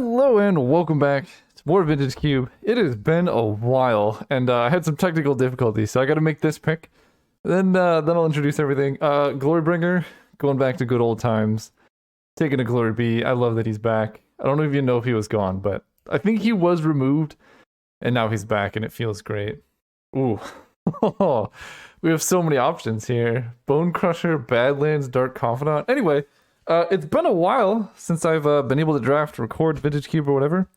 Hello and welcome back to more Vintage Cube. It has been a while, and I had some technical difficulties, so I got to make this pick. Then I'll introduce everything. Glorybringer, going back to good old times. Taking a Glory B. I love that he's back. I don't even know if he was gone, but I think he was removed, and now he's back, and it feels great. Ooh, we have so many options here. Bone Crusher, Badlands, Dark Confidant. Anyway. It's been a while since I've been able to draft, record Vintage Cube or whatever,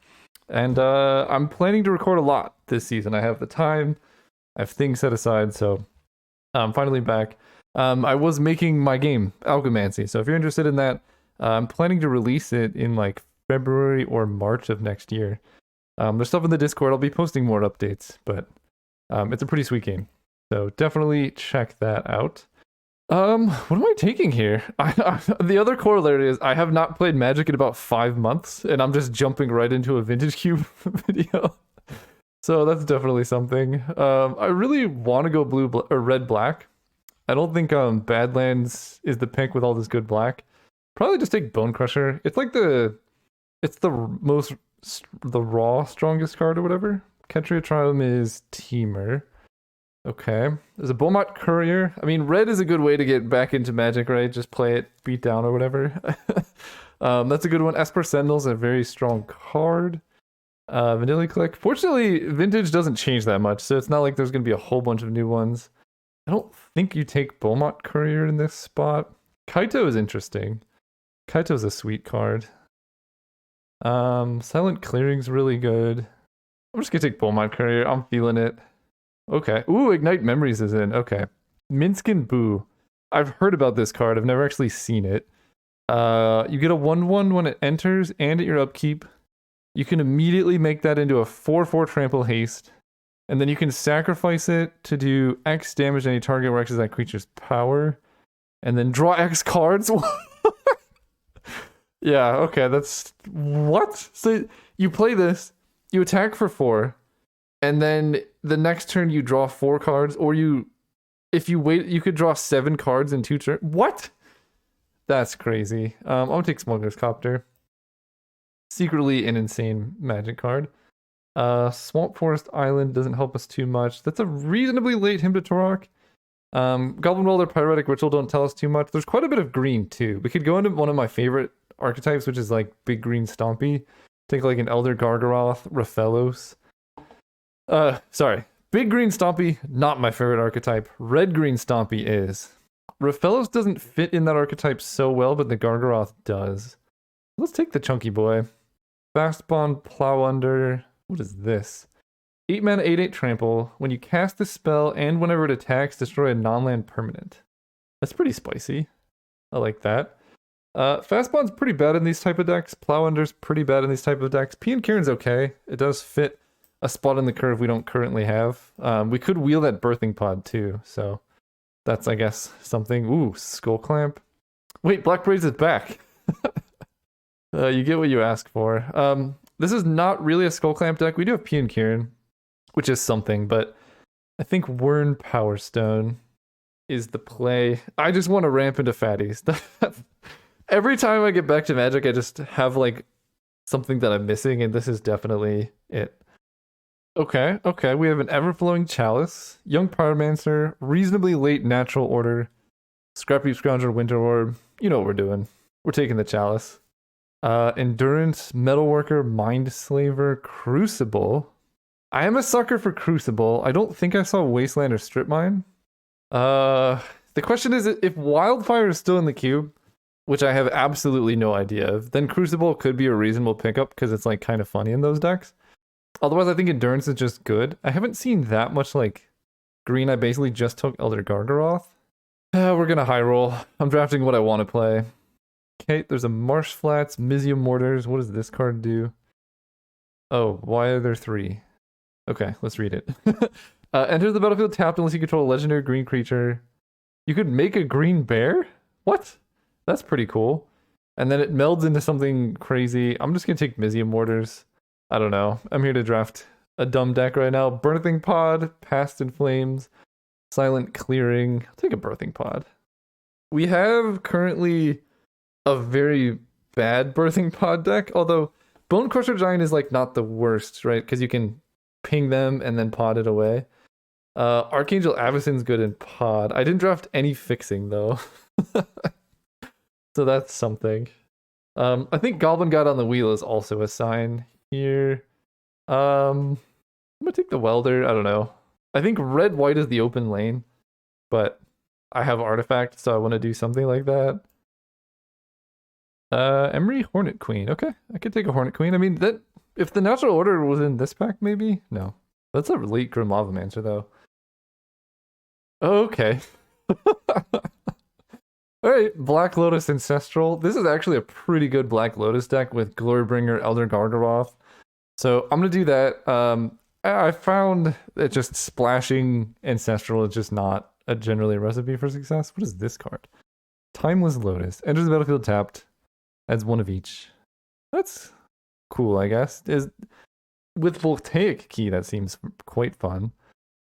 and I'm planning to record a lot this season. I have the time, I have things set aside, so I'm finally back. I was making my game, Alchemancey, so if you're interested in that, I'm planning to release it in like February or March of next year. There's stuff in the Discord, I'll be posting more updates, but it's a pretty sweet game, so definitely check that out. What am I taking here? The other corollary is I have not played Magic in about 5 months, and I'm just jumping right into a Vintage Cube video. So that's definitely something. I really want to go or red black. I don't think Badlands is the pick with all this good black. Probably just take Bone Crusher. It's like the raw strongest card or whatever. Ketria Triumph is Teamer. Okay. There's a Beaumont Courier. I mean, red is a good way to get back into Magic, right? Just play it, beat down or whatever. That's a good one. Esper Sentinel's a very strong card. Vanilla Click. Fortunately, Vintage doesn't change that much, so it's not like there's going to be a whole bunch of new ones. I don't think you take Beaumont Courier in this spot. Kaito is interesting. Kaito's a sweet card. Silent Clearing's really good. I'm just going to take Beaumont Courier. I'm feeling it. Okay. Ooh, Ignite Memories is in. Okay. Minskin Boo. I've heard about this card. I've never actually seen it. You get a 1/1 when it enters and at your upkeep. You can immediately make that into a 4/4 Trample Haste. And then you can sacrifice it to do X damage to any target where X is that creature's power. And then draw X cards. Yeah, okay. That's... What? So you play this, you attack for 4. And then the next turn you draw 4 cards, or if you wait, you could draw 7 cards in 2 turns. What? That's crazy. I'm gonna take Smuggler's Copter. Secretly an insane Magic card. Swamp Forest Island doesn't help us too much. That's a reasonably late Hymn to Torok. Goblin Welder, Pyretic Ritual don't tell us too much. There's quite a bit of green too. We could go into one of my favorite archetypes, which is like Big Green Stompy. Take like an Elder Gargaroth, Raphelos. Sorry. Big Green Stompy, not my favorite archetype. Red Green Stompy is. Raphelos doesn't fit in that archetype so well, but the Gargaroth does. Let's take the chunky boy. Fast Bond, Plow Under. What is this? 8 mana, 8/8 trample. When you cast the spell and whenever it attacks, destroy a non-land permanent. That's pretty spicy. I like that. Fast Bond's pretty bad in these type of decks. Plow Under's pretty bad in these type of decks. P and Kieran's okay. It does fit a spot in the curve we don't currently have. We could wheel that Birthing Pod too, so that's, I guess, something. Ooh, Skull Clamp. Wait, Black Braids is back. You get what you ask for. This is not really a Skull Clamp deck. We do have P and Kieran, which is something, but I think Wurn Power Stone is the play. I just want to ramp into fatties. Every time I get back to Magic, I just have like something that I'm missing, and this is definitely it. Okay, we have an Everflowing Chalice, Young Pyromancer, reasonably late Natural Order, Scrapheap Scoundrel, Winter Orb. You know what we're doing. We're taking the Chalice. Endurance, Metalworker, Mindslaver, Crucible. I am a sucker for Crucible. I don't think I saw Wasteland or Strip Mine. The question is, if Wildfire is still in the cube, which I have absolutely no idea of, then Crucible could be a reasonable pickup because it's like kind of funny in those decks. Otherwise, I think Endurance is just good. I haven't seen that much like green. I basically just took Elder Gargaroth. We're gonna high roll. I'm drafting what I want to play. Okay, there's a Marsh Flats, Mizium Mortars. What does this card do? Oh, why are there 3? Okay, let's read it. Enter the battlefield tapped unless you control a legendary green creature. You could make a green bear? What? That's pretty cool. And then it melds into something crazy. I'm just gonna take Mizium Mortars. I don't know. I'm here to draft a dumb deck right now. Birthing Pod, Past in Flames, Silent Clearing. I'll take a Birthing Pod. We have currently a very bad Birthing Pod deck, although Bone Crusher Giant is like not the worst, right? Because you can ping them and then pod it away. Archangel Avacyn's good in pod. I didn't draft any fixing though. So that's something. I think Goblin God on the Wheel is also a sign here. I'm gonna take the Welder. I don't know. I think red white is the open lane, but I have artifact, so I want to do something like that. Emery Hornet Queen. Okay, I could take a Hornet Queen. I mean, that if the natural order was in this pack, maybe? No. That's a late Grim Lavamancer, though. Okay. Alright, Black Lotus Ancestral. This is actually a pretty good Black Lotus deck with Glorybringer, Elder Gargaroth. So I'm going to do that. I found that just splashing Ancestral is just not generally a recipe for success. What is this card? Timeless Lotus. Enters the battlefield tapped. Adds one of each. That's cool, I guess. With Voltaic Key, that seems quite fun.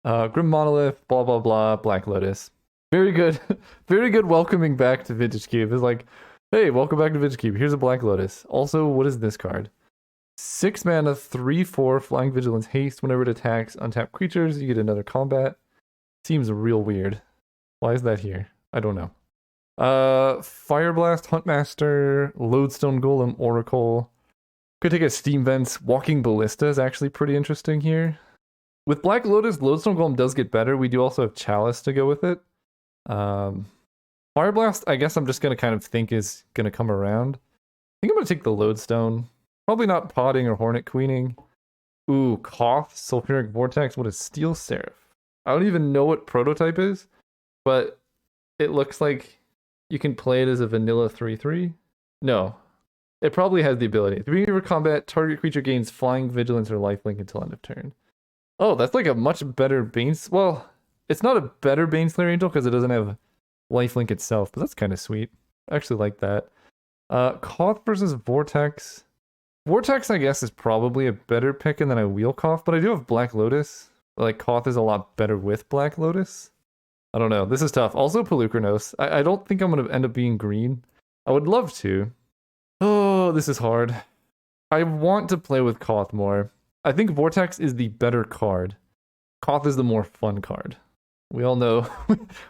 Grim Monolith, blah, blah, blah, Black Lotus. Very good. Very good welcoming back to Vintage Cube. It's like, hey, welcome back to Vintage Cube. Here's a Black Lotus. Also, what is this card? 6 mana, 3/4, Flying Vigilance, Haste. Whenever it attacks untapped creatures, you get another combat. Seems real weird. Why is that here? I don't know. Fireblast, Huntmaster, Lodestone Golem, Oracle. Could take a Steam Vents. Walking Ballista is actually pretty interesting here. With Black Lotus, Lodestone Golem does get better. We do also have Chalice to go with it. Fireblast, I guess I'm just going to kind of think is going to come around. I think I'm going to take the Lodestone. Probably not Potting or Hornet Queening. Ooh, Koth, Sulfuric Vortex. What is Steel Seraph? I don't even know what prototype is, but it looks like you can play it as a vanilla 3/3. No. It probably has the ability. At the beginning of your combat, target creature gains Flying Vigilance or Lifelink until end of turn. Oh, that's like a much better Banes. Well, it's not a better Baneslayer Angel because it doesn't have Lifelink itself, but that's kind of sweet. I actually like that. Koth versus Vortex. Vortex, I guess, is probably a better pick, and then I wheel Koth, but I do have Black Lotus. Like, Koth is a lot better with Black Lotus. I don't know. This is tough. Also, Pelucranos. I don't think I'm going to end up being green. I would love to. Oh, this is hard. I want to play with Koth more. I think Vortex is the better card. Koth is the more fun card. We all know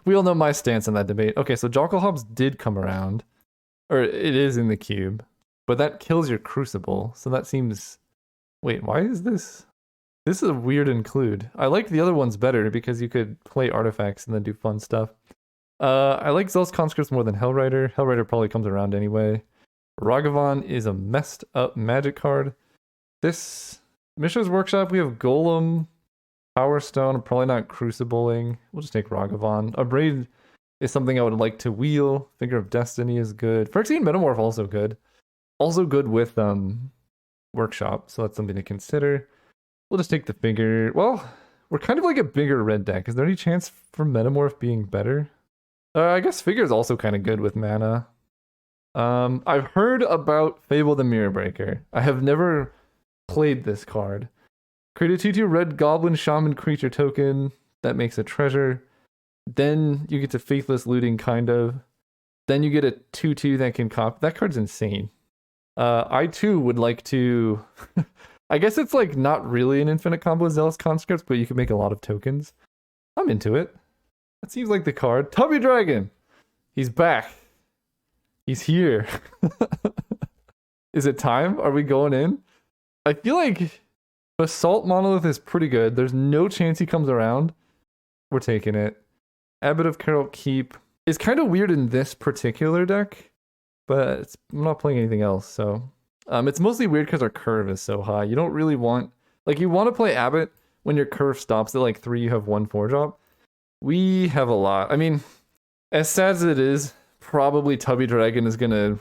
we all know my stance on that debate. Okay, so Jockelhobbs did come around. Or it is in the cube. But that kills your Crucible. So that seems... Wait, why is this? This is a weird include. I like the other ones better because you could play artifacts and then do fun stuff. I like Zealous Conscripts more than Hellrider. Hellrider probably comes around anyway. Ragavan is a messed up magic card. This Mishra's Workshop, we have Golem, Power Stone. I'm probably not Crucibling. We'll just take Ragavan. Abrade is something I would like to wheel. Finger of Destiny is good. Phyrexian Metamorph also good. Also good with Workshop, so that's something to consider. We'll just take the Figure. Well, we're kind of like a bigger red deck. Is there any chance for Metamorph being better? I guess Figure is also kind of good with mana. I've heard about Fable the Mirror Breaker. I have never played this card. Create a 2/2 red goblin shaman creature token that makes a treasure. Then you get to Faithless Looting, kind of. Then you get a 2/2 that can cop. That card's insane. I too would like to... I guess it's like not really an infinite combo with Zealous Conscripts, but you can make a lot of tokens. I'm into it. That seems like the card. Tubby Dragon! He's back. He's here. Is it time? Are we going in? I feel like Basalt Monolith is pretty good. There's no chance he comes around. We're taking it. Abbot of Carol Keep is kind of weird in this particular deck, but I'm not playing anything else, so... it's mostly weird because our curve is so high. You don't really want... Like, you want to play Abbot when your curve stops at, like, 3, you have 1 4-drop. We have a lot. I mean, as sad as it is, probably Tubby Dragon is going to,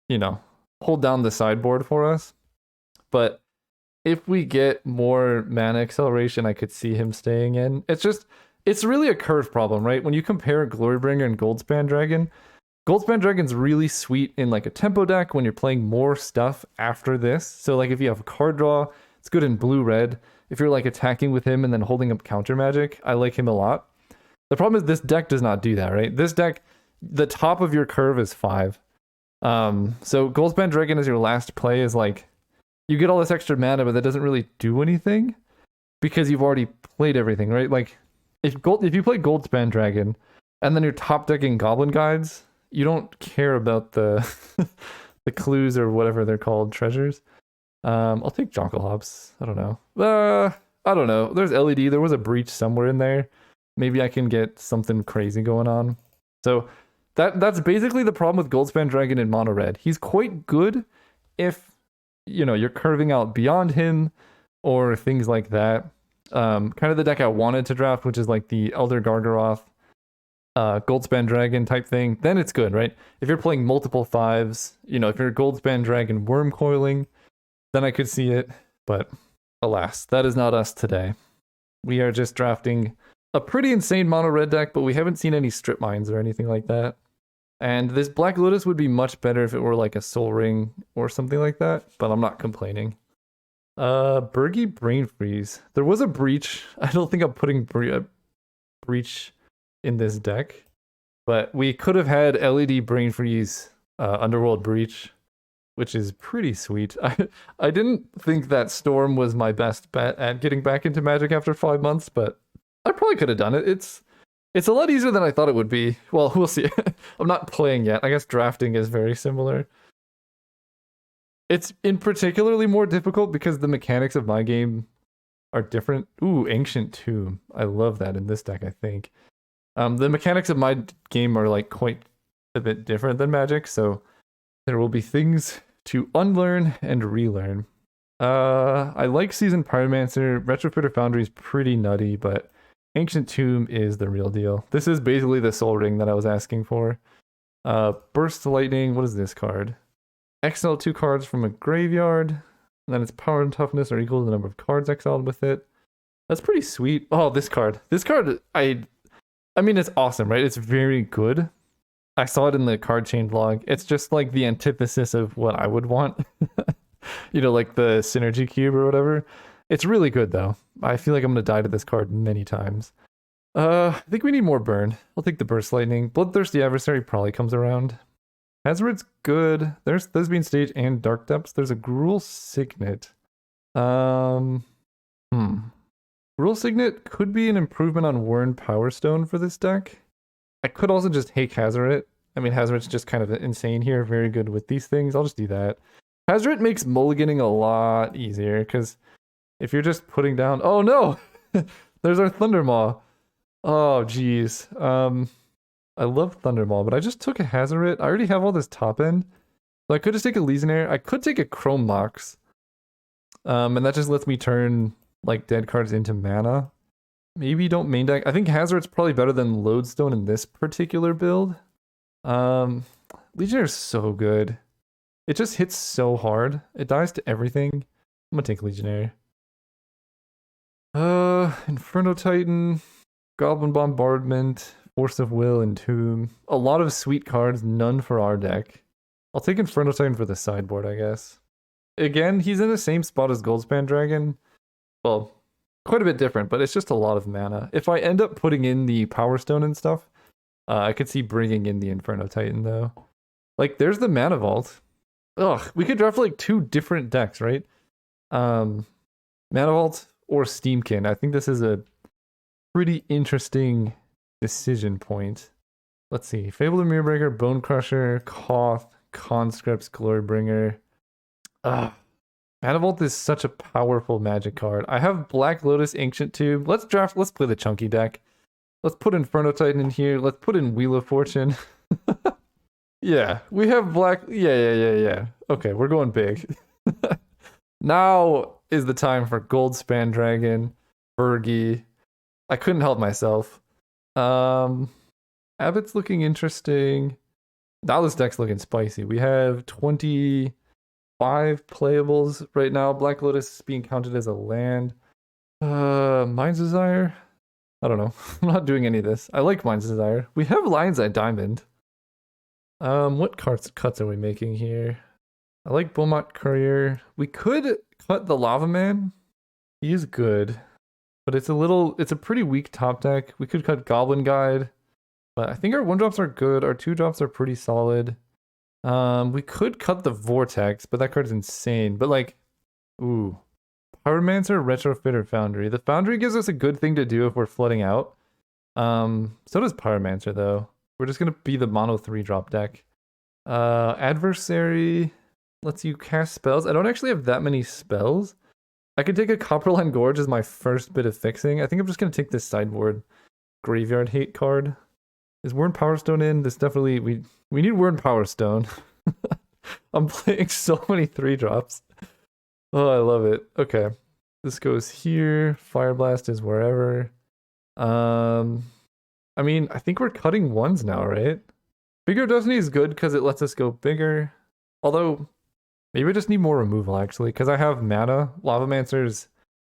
you know, hold down the sideboard for us. But if we get more mana acceleration, I could see him staying in. It's just... It's really a curve problem, right? When you compare Glorybringer and Goldspan Dragon... Goldspan Dragon's really sweet in like a tempo deck when you're playing more stuff after this. So like if you have a card draw, it's good in blue-red. If you're like attacking with him and then holding up counter magic, I like him a lot. The problem is this deck does not do that, right? This deck, the top of your curve is 5. So Goldspan Dragon as your last play is like, you get all this extra mana, but that doesn't really do anything because you've already played everything, right? Like if you play Goldspan Dragon and then you're top decking Goblin Guides, you don't care about the the clues or whatever they're called, treasures. I'll take Jonkel Hops. I don't know. I don't know. There's LED. There was a breach somewhere in there. Maybe I can get something crazy going on. So that's basically the problem with Goldspan Dragon in mono red. He's quite good if you're curving out beyond him or things like that. Kind of the deck I wanted to draft, which is like the Elder Gargaroth, Goldspan Dragon type thing. Then it's good, right? If you're playing multiple fives, if you're Goldspan Dragon worm coiling, then I could see it. But alas, that is not us today. We are just drafting a pretty insane mono red deck, but we haven't seen any strip mines or anything like that. And this Black Lotus would be much better if it were like a Soul Ring or something like that, but I'm not complaining. Bergy Brain Freeze. There was a breach. I don't think I'm putting breach in this deck, but we could have had LED Brain Freeze, Underworld Breach, which is pretty sweet. I didn't think that Storm was my best bet at getting back into Magic after 5 months, but I probably could have done it. It's a lot easier than I thought it would be. Well, we'll see. I'm not playing yet. I guess drafting is very similar. It's in particularly more difficult because the mechanics of my game are different. Ooh, Ancient Tomb. I love that in this deck, I think. The mechanics of my game are like quite a bit different than Magic, so there will be things to unlearn and relearn. I like Seasoned Pyromancer. Retrofitter Foundry is pretty nutty, but Ancient Tomb is the real deal. This is basically the Soul Ring that I was asking for. Burst Lightning, what is this card? Exile 2 cards from a graveyard, and then its power and toughness are equal to the number of cards exiled with it. That's pretty sweet. Oh, this card. This card, I mean, it's awesome, right? It's very good. I saw it in the card chain vlog. It's just like the antithesis of what I would want. Like the Synergy Cube or whatever. It's really good, though. I feel like I'm going to die to this card many times. I think we need more burn. I'll take the Burst Lightning. Bloodthirsty Adversary probably comes around. Hazard's good. There's Thespian Stage and Dark Depths. There's a Gruul Signet. Gruul Signet could be an improvement on Wurn Power Stone for this deck. I could also just take Hazoret. I mean, Hazoret's just kind of insane here. Very good with these things. I'll just do that. Hazoret makes mulliganing a lot easier, because if you're just putting down... Oh, no! There's our Thundermaw. Oh, geez. I love Thundermaw, but I just took a Hazoret. I already have all this top end. So I could just take a Legionnaire. I could take a Chrome Mox. And that just lets me turn like dead cards into mana. Maybe don't main deck. I think Hazoret's probably better than Lodestone in this particular build. Legionnaire's so good. It just hits so hard. It dies to everything. I'm gonna take Legionnaire. Inferno Titan, Goblin Bombardment, Force of Will, and Tomb. A lot of sweet cards, none for our deck. I'll take Inferno Titan for the sideboard, I guess. Again, he's in the same spot as Goldspan Dragon. Well, quite a bit different, but it's just a lot of mana. If I end up putting in the Power Stone and stuff, I could see bringing in the Inferno Titan, though. Like, there's the Mana Vault. Ugh, we could draft, like, 2 different decks, right? Mana Vault or Steamkin. I think this is a pretty interesting decision point. Let's see. Fabled Mirrorbreaker, Bone Crusher, Koth, Conscripts, Glorybringer. Mana Vault is such a powerful Magic card. I have Black Lotus, Ancient Tomb. Let's play the chunky deck. Let's put Inferno Titan in here. Let's put in Wheel of Fortune. Yeah, we have Black... Yeah. Okay, we're going big. Now is the time for Goldspan Dragon, Bergy. I couldn't help myself. Abbott's looking interesting. Now this deck's looking spicy. We have 25 playables right now. Black Lotus is being counted as a land. Mind's Desire? I don't know. I'm not doing any of this. I like Mind's Desire. We have Lion's Eye Diamond. What cuts are we making here? I like Beaumont Courier. We could cut the Lava Man. He is good. But it's a pretty weak top deck. We could cut Goblin Guide. But I think our 1-drops are good. Our 2-drops are pretty solid. We could cut the Vortex, but that card's insane. But like, Ooh. Pyromancer, Retrofitter, Foundry. The Foundry gives us a good thing to do if we're flooding out. So does Pyromancer though. We're just gonna be the mono 3-drop deck. Adversary lets you cast spells. I don't actually have that many spells. I could take a Copperline Gorge as my first bit of fixing. I think I'm just gonna take this sideboard Graveyard Hate card. Is Wyrn Power Stone in? This definitely we need Wyrn Power Stone. I'm playing so many 3-drops. Oh, I love it. Okay. This goes here. Fire Blast is wherever. I mean, I think we're cutting ones now, right? Bigger Destiny is good because it lets us go bigger. Although, maybe I just need more removal, actually, because I have mana. Lavamancer's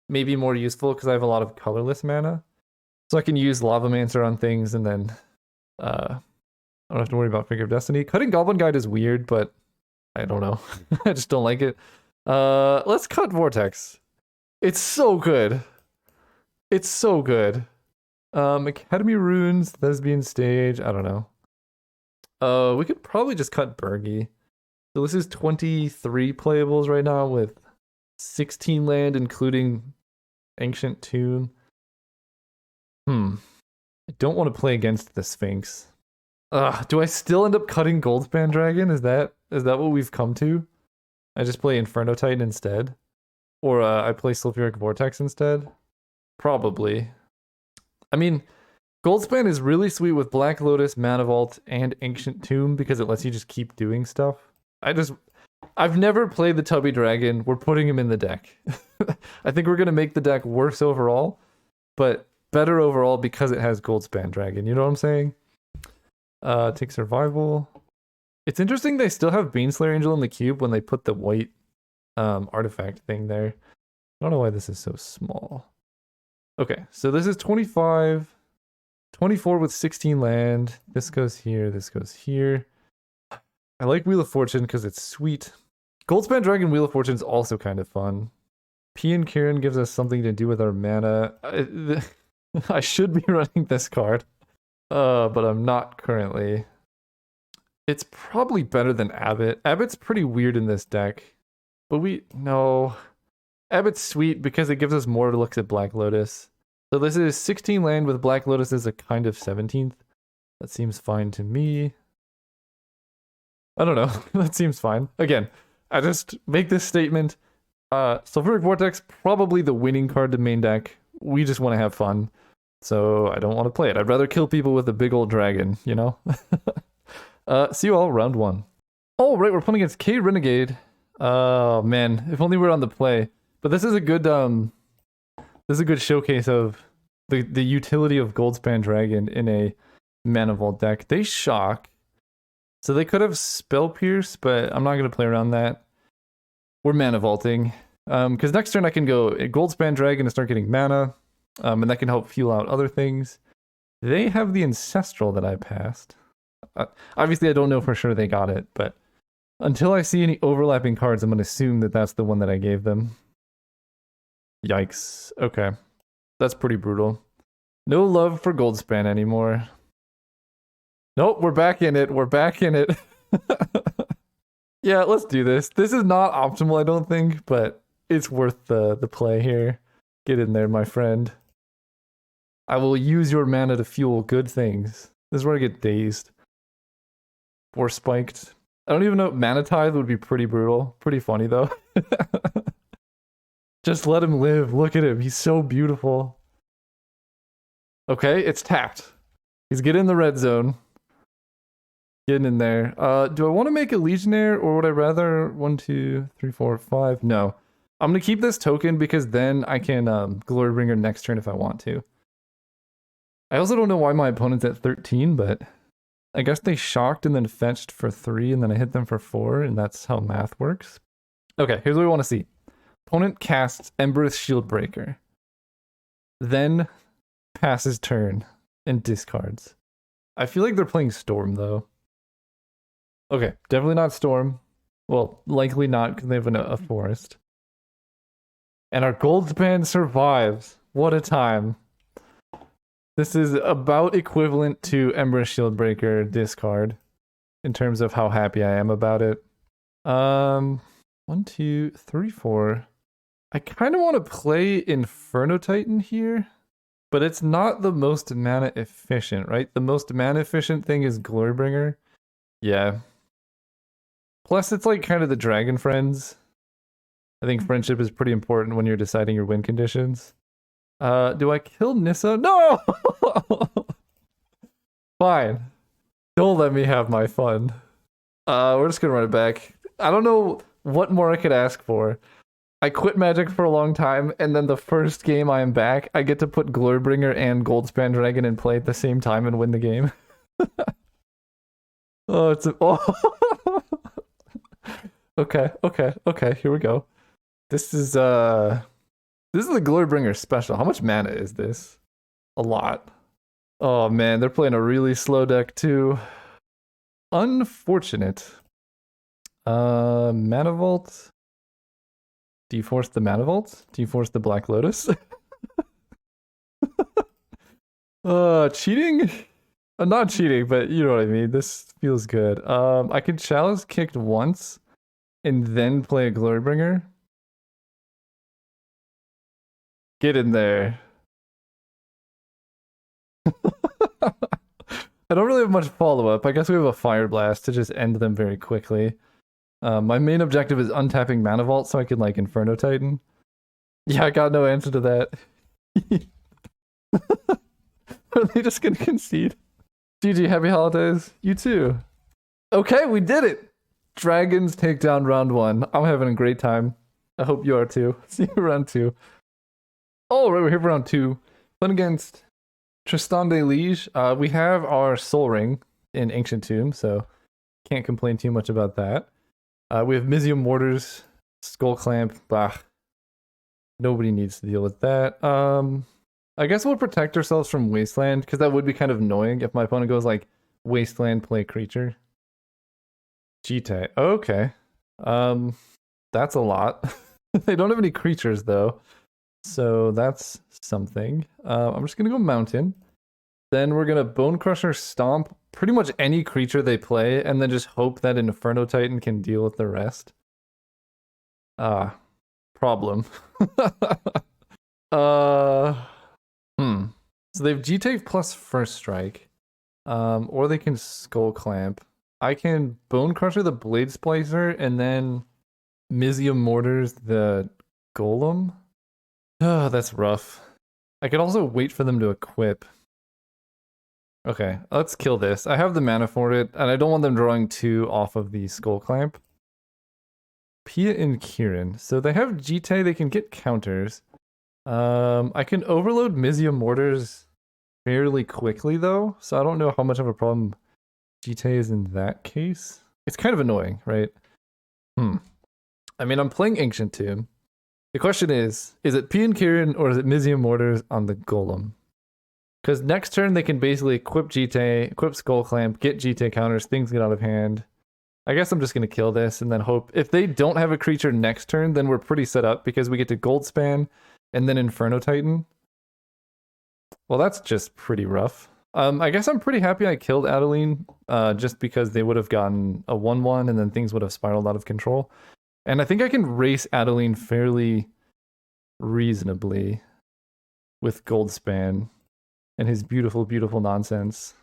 maybe more useful because I have a lot of colorless mana. So I can use Lavamancer on things and then I don't have to worry about Figure of Destiny. Cutting Goblin Guide is weird, but I don't know. I just don't like it. Let's cut Vortex. It's so good. It's so good. Academy Runes, Thespian Stage, I don't know. We could probably just cut Burgi. So this is 23 playables right now with 16 land, including Ancient Tomb. I don't want to play against the Sphinx. Do I still end up cutting Goldspan Dragon? Is that what we've come to? I just play Inferno Titan instead? Or I play Sulfuric Vortex instead? Probably. I mean, Goldspan is really sweet with Black Lotus, Mana Vault, and Ancient Tomb because it lets you just keep doing stuff. I've never played the Tubby Dragon. We're putting him in the deck. I think we're going to make the deck worse overall, but better overall because it has Goldspan Dragon. You know what I'm saying? Take Survival. It's interesting they still have Baneslayer Angel in the cube when they put the white artifact thing there. I don't know why this is so small. Okay, so this is 25, 24 with 16 land. This goes here, this goes here. I like Wheel of Fortune because it's sweet. Goldspan Dragon Wheel of Fortune is also kind of fun. P and Kieran gives us something to do with our mana. I should be running this card, but I'm not currently. It's probably better than Abbott. Abbott's pretty weird in this deck, but no. Abbott's sweet because it gives us more looks at Black Lotus. So this is 16 land with Black Lotus as a kind of 17th. That seems fine to me. I don't know. That seems fine. Again, I just make this statement. Sulfuric Vortex, probably the winning card to main deck. We just want to have fun. So I don't want to play it. I'd rather kill people with a big old dragon, you know? See you all round 1. Oh, right, we're playing against K Renegade. Oh, man. If only we were on the play. But this is a good showcase of the utility of Goldspan Dragon in a Mana Vault deck. They shock. So they could have Spell Pierce, but I'm not going to play around that. We're Mana Vaulting. Because next turn I can go Goldspan Dragon and start getting mana. And that can help fuel out other things. They have the Ancestral that I passed. Obviously, I don't know for sure they got it, but until I see any overlapping cards, I'm going to assume that that's the one that I gave them. Yikes. Okay. That's pretty brutal. No love for Goldspan anymore. Nope, we're back in it. We're back in it. Yeah, let's do this. This is not optimal, I don't think, but it's worth the play here. Get in there, my friend. I will use your mana to fuel good things. This is where I get dazed. Or spiked. I don't even know. Mana Tithe would be pretty brutal. Pretty funny, though. Just let him live. Look at him. He's so beautiful. Okay, it's tapped. He's getting in the red zone. Getting in there. Do I want to make a Legionnaire, or would I rather 1, 2, 3, 4, 5? No. I'm going to keep this token because then I can Glorybringer next turn if I want to. I also don't know why my opponent's at 13, but I guess they shocked and then fetched for 3, and then I hit them for 4, and that's how math works. Okay, here's what we want to see. Opponent casts Embereth Shieldbreaker. Then passes turn and discards. I feel like they're playing Storm, though. Okay, definitely not Storm. Well, likely not because they have a forest. And our Goldspan survives. What a time. This is about equivalent to Embereth Shieldbreaker discard in terms of how happy I am about it. 1, 2, 3, 4. I kind of want to play Inferno Titan here, but it's not the most mana efficient, right? The most mana efficient thing is Glorybringer. Yeah. Plus, it's like kind of the Dragon Friends. I think friendship is pretty important when you're deciding your win conditions. Do I kill Nissa? No! Fine. Don't let me have my fun. We're just gonna run it back. I don't know what more I could ask for. I quit Magic for a long time, and then the first game I am back, I get to put Glorybringer and Goldspan Dragon in play at the same time and win the game. Oh, it's a oh. Okay, here we go. This is the Glorybringer special. How much mana is this? A lot. Oh man, they're playing a really slow deck too. Unfortunate. Mana Vault. Do you force the Mana Vault? Do you force the Black Lotus? Cheating? Not cheating, but you know what I mean. This feels good. I can Chalice kicked once and then play a Glorybringer. Get in there. I don't really have much follow-up. I guess we have a Fire Blast to just end them very quickly. My main objective is untapping Mana Vault so I can like Inferno Titan. Yeah, I got no answer to that. Are they just gonna concede? GG, happy holidays. You too. Okay, we did it! Dragons take down round 1. I'm having a great time. I hope you are too. See you round 2. Oh, right, we're here for round 2. Playing against Tristan de Liege. We have our Soul Ring in Ancient Tomb, so can't complain too much about that. We have Mizzium Mortars, Skull Clamp, bah. Nobody needs to deal with that. I guess we'll protect ourselves from Wasteland, because that would be kind of annoying if my opponent goes like, Wasteland, play creature. Jite, okay. That's a lot. They don't have any creatures though, so that's something. I'm just gonna go Mountain. Then we're gonna Bone Crusher, Stomp pretty much any creature they play, and then just hope that Inferno Titan can deal with the rest. Problem. So they have G-Take plus First Strike. Or they can Skull Clamp. I can Bone Crusher the Blade Splicer, and then Mizzium Mortars the Golem. Oh, that's rough. I could also wait for them to equip. Okay, let's kill this. I have the mana for it, and I don't want them drawing 2 off of the Skull Clamp. Pia and Kieran. So they have Jite, they can get counters. I can overload Mizzium Mortars fairly quickly, though, so I don't know how much of a problem Jite is in that case. It's kind of annoying, right? I mean, I'm playing Ancient Tomb. The question is it Pia and Kieran, or is it Mizzium Mortars on the Golem? Because next turn they can basically equip Jite, equip Skull Clamp, get Jite counters, things get out of hand. I guess I'm just going to kill this and then hope. If they don't have a creature next turn, then we're pretty set up because we get to Goldspan and then Inferno Titan. Well, that's just pretty rough. I guess I'm pretty happy I killed Adeline just because they would have gotten a 1-1 and then things would have spiraled out of control. And I think I can race Adeline fairly reasonably with Goldspan and his beautiful, beautiful nonsense.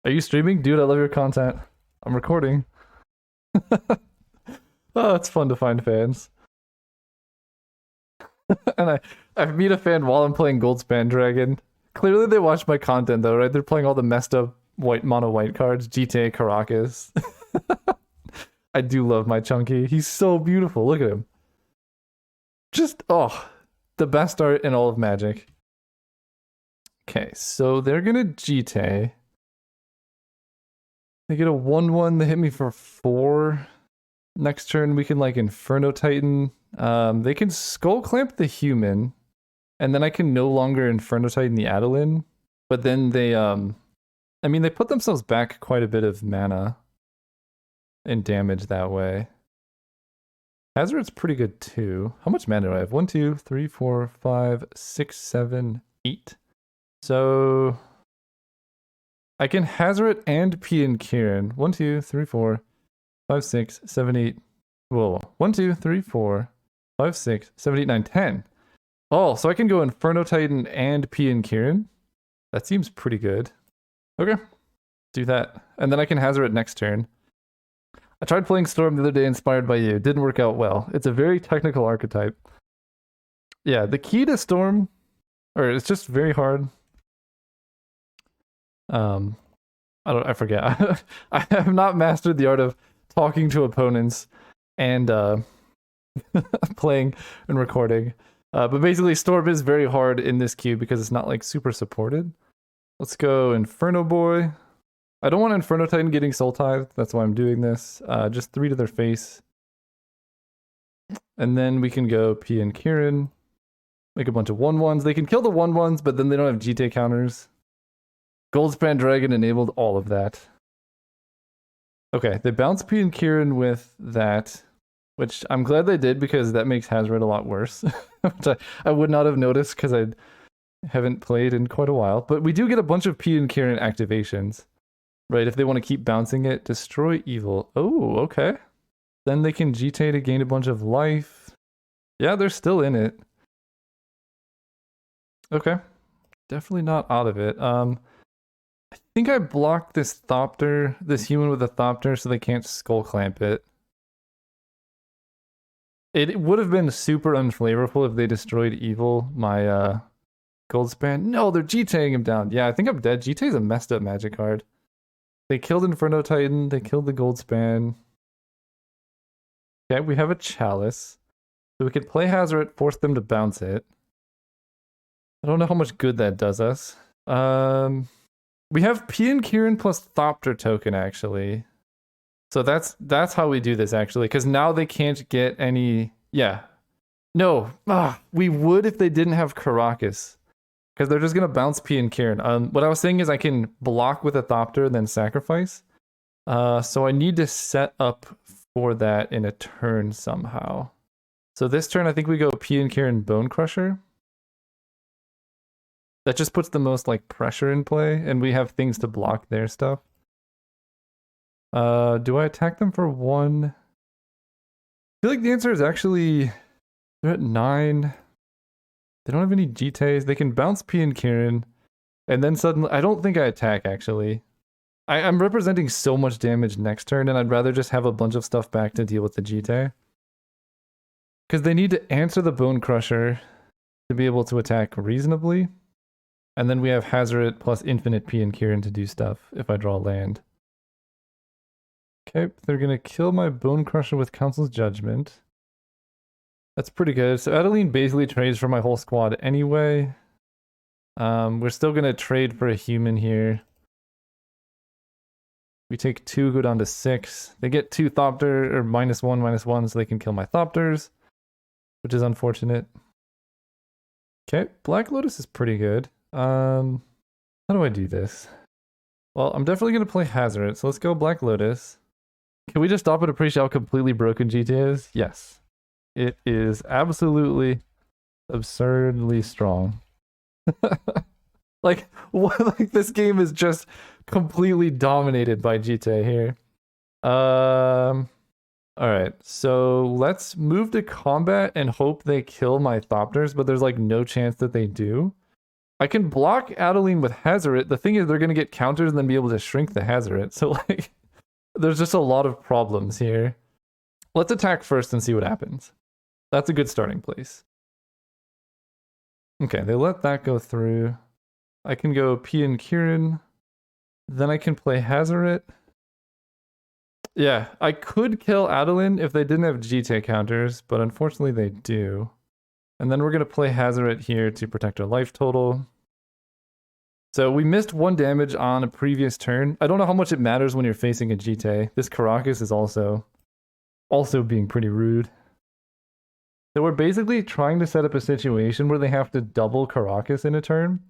Are you streaming? Dude, I love your content. I'm recording. Oh, it's fun to find fans. And I meet a fan while I'm playing Goldspan Dragon. Clearly they watch my content though, right? They're playing all the messed up mono white cards. GTA Caracas. I do love my Chunky. He's so beautiful. Look at him. Just, the best art in all of Magic. Okay, so they're gonna Jite. They get a 1-1, they hit me for 4. Next turn we can like Inferno Titan. They can Skull Clamp the human, and then I can no longer Inferno Titan the Adeline. But then they I mean they put themselves back quite a bit of mana and damage that way. Hazard's pretty good too. How much mana do I have? 1, 2, 3, 4, 5, 6, 7, 8. So I can Hazard and P and Kieran. 1, 2, 3, 4, 5, 6, 7, 8. Whoa. 1, 2, 3, 4, 5, 6, 7, 8, 9, 10. Oh, so I can go Inferno Titan and P and Kieran. That seems pretty good. Okay, do that. And then I can hazard it next turn. I tried playing Storm the other day inspired by you. It didn't work out well. It's a very technical archetype. Yeah, the key to Storm, or it's just very hard. I forget. I have not mastered the art of talking to opponents and playing and recording. But basically, Storm is very hard in this queue because it's not like super supported. Let's go Inferno Boy. I don't want Inferno Titan getting Soul Tithe. That's why I'm doing this. Just 3 to their face. And then we can go P and Kieran. Make a bunch of 1/1s. They can kill the 1/1s, but then they don't have GT counters. Goldspan Dragon enabled all of that. Okay, they bounce P and Kieran with that, which I'm glad they did because that makes Hazard a lot worse. Which I would not have noticed because I haven't played in quite a while. But we do get a bunch of P and Kieran activations, right? If they want to keep bouncing it, destroy evil. Oh, okay. Then they can GT to gain a bunch of life. Yeah, they're still in it. Okay. Definitely not out of it. I think I blocked this Thopter, this human with a Thopter, so they can't Skull Clamp it. It would have been super unflavorful if they destroyed evil, my Goldspan. No, they're GTing him down. Yeah, I think I'm dead. GT's a messed up magic card. They killed Inferno Titan, they killed the Goldspan. Okay, we have a Chalice. So we could play Hazard, force them to bounce it. I don't know how much good that does us. We have P and Kieran plus Thopter token, actually. So that's how we do this, actually, because now they can't get any... Yeah. No. We would if they didn't have Caracas. Because they're just going to bounce P and Kieran. What I was saying is I can block with a Thopter and then sacrifice. So I need to set up for that in a turn somehow. So this turn, I think we go P and Kieran Bone Crusher. That just puts the most like pressure in play, and we have things to block their stuff. Do I attack them for 1? I feel like the answer is actually they're at 9. They don't have any GTs. They can bounce P and Kieran, and then suddenly I don't think I attack actually. I'm representing so much damage next turn, and I'd rather just have a bunch of stuff back to deal with the GT. Because they need to answer the Bone Crusher to be able to attack reasonably. And then we have Hazard plus infinite P and Kieran to do stuff if I draw land. Okay, they're going to kill my Bone Crusher with Council's Judgment. That's pretty good. So Adeline basically trades for my whole squad anyway. We're still going to trade for a human here. We take 2, go down to 6. They get 2 Thopter, or -1, so they can kill my Thopters, which is unfortunate. Okay, Black Lotus is pretty good. How do I do this? Well, I'm definitely going to play Hazard, so let's go Black Lotus. Can we just stop and appreciate how completely broken GTA is? Yes. It is absolutely absurdly strong. Like this game is just completely dominated by GTA here. Alright, so let's move to combat and hope they kill my Thopters, but there's like no chance that they do. I can block Adeline with Hazard. The thing is they're gonna get counters and then be able to shrink the Hazard. So like there's just a lot of problems here. Let's attack first and see what happens. That's a good starting place. Okay, they let that go through. I can go P and Kieran. Then I can play Hazard. Yeah, I could kill Adeline if they didn't have GT counters, but unfortunately they do. And then we're going to play Hazard here to protect our life total. So we missed 1 damage on a previous turn. I don't know how much it matters when you're facing a GT. This Caracas is also being pretty rude. So we're basically trying to set up a situation where they have to double Caracas in a turn.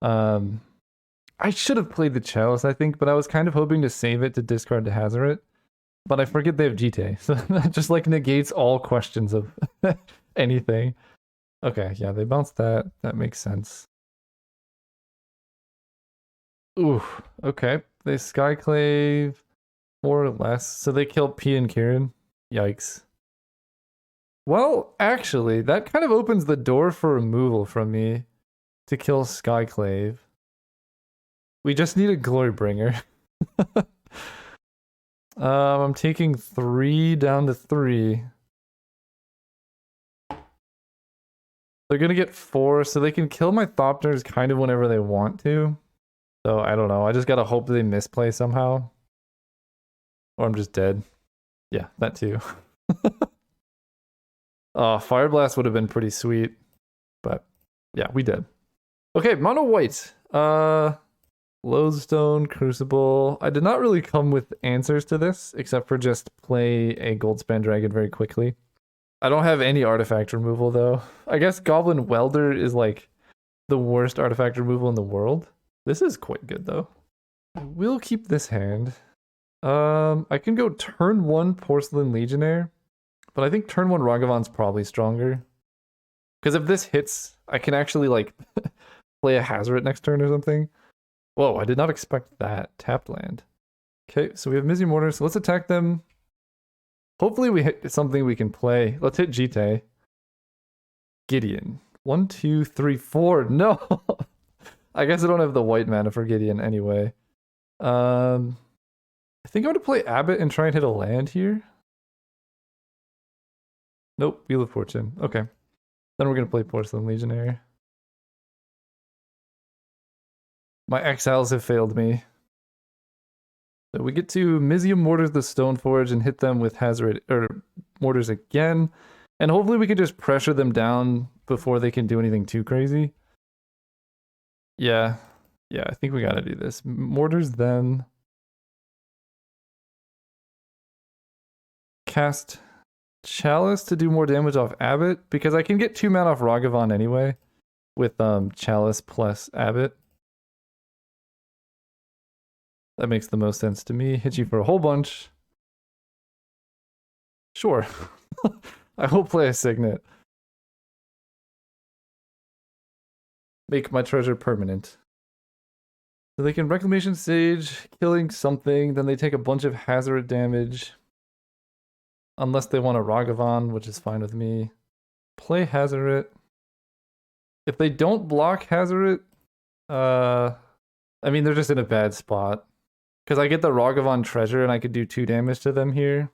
I should have played the Chalice, I think, but I was kind of hoping to save it to discard the Hazard. But I forget they have GT, so that just like negates all questions of anything. Okay, yeah, they bounced that. That makes sense. Ooh, okay. They Skyclave more or less. So they kill P and Kieran. Yikes. Well, actually, that kind of opens the door for removal from me to kill Skyclave. We just need a Glorybringer. I'm taking 3 down to 3. They're gonna get 4, so they can kill my Thopters kind of whenever they want to. So I don't know. I just gotta hope they misplay somehow. Or I'm just dead. Yeah, that too. Fire Blast would have been pretty sweet. But yeah, we did. Okay, mono white. Lodestone, Crucible. I did not really come with answers to this, except for just play a Goldspan Dragon very quickly. I don't have any artifact removal, though. I guess Goblin Welder is like the worst artifact removal in the world. This is quite good, though. We'll keep this hand. I can go turn 1 Porcelain Legionnaire, but I think turn 1 Ragavan's probably stronger. Because if this hits, I can actually, like, play a Hazoret next turn or something. Whoa, I did not expect that. Tapped land. Okay, so we have Mizzy Mortar, so let's attack them. Hopefully we hit something we can play. Let's hit Jite. Gideon. 1, 2, 3, 4. No! I guess I don't have the white mana for Gideon anyway. I think I'm going to play Abbot and try and hit a land here. Nope, Wheel of Fortune. Okay. Then we're going to play Porcelain Legionnaire. My exiles have failed me. So we get to Mizium Mortars the Stoneforge and hit them with Hazoret or Mortars again. And hopefully we can just pressure them down before they can do anything too crazy. Yeah. Yeah, I think we gotta do this. Mortars then. Cast Chalice to do more damage off Abbot, because I can get 2 mana off Ragavan anyway with Chalice plus Abbot. That makes the most sense to me. Hit you for a whole bunch. Sure. I will play a Signet. Make my treasure permanent. So they can Reclamation Sage, killing something, then they take a bunch of Hazoret damage. Unless they want a Ragavan, which is fine with me. Play Hazoret. If they don't block Hazoret, I mean, they're just in a bad spot. Because I get the Ragavan treasure and I could do 2 damage to them here.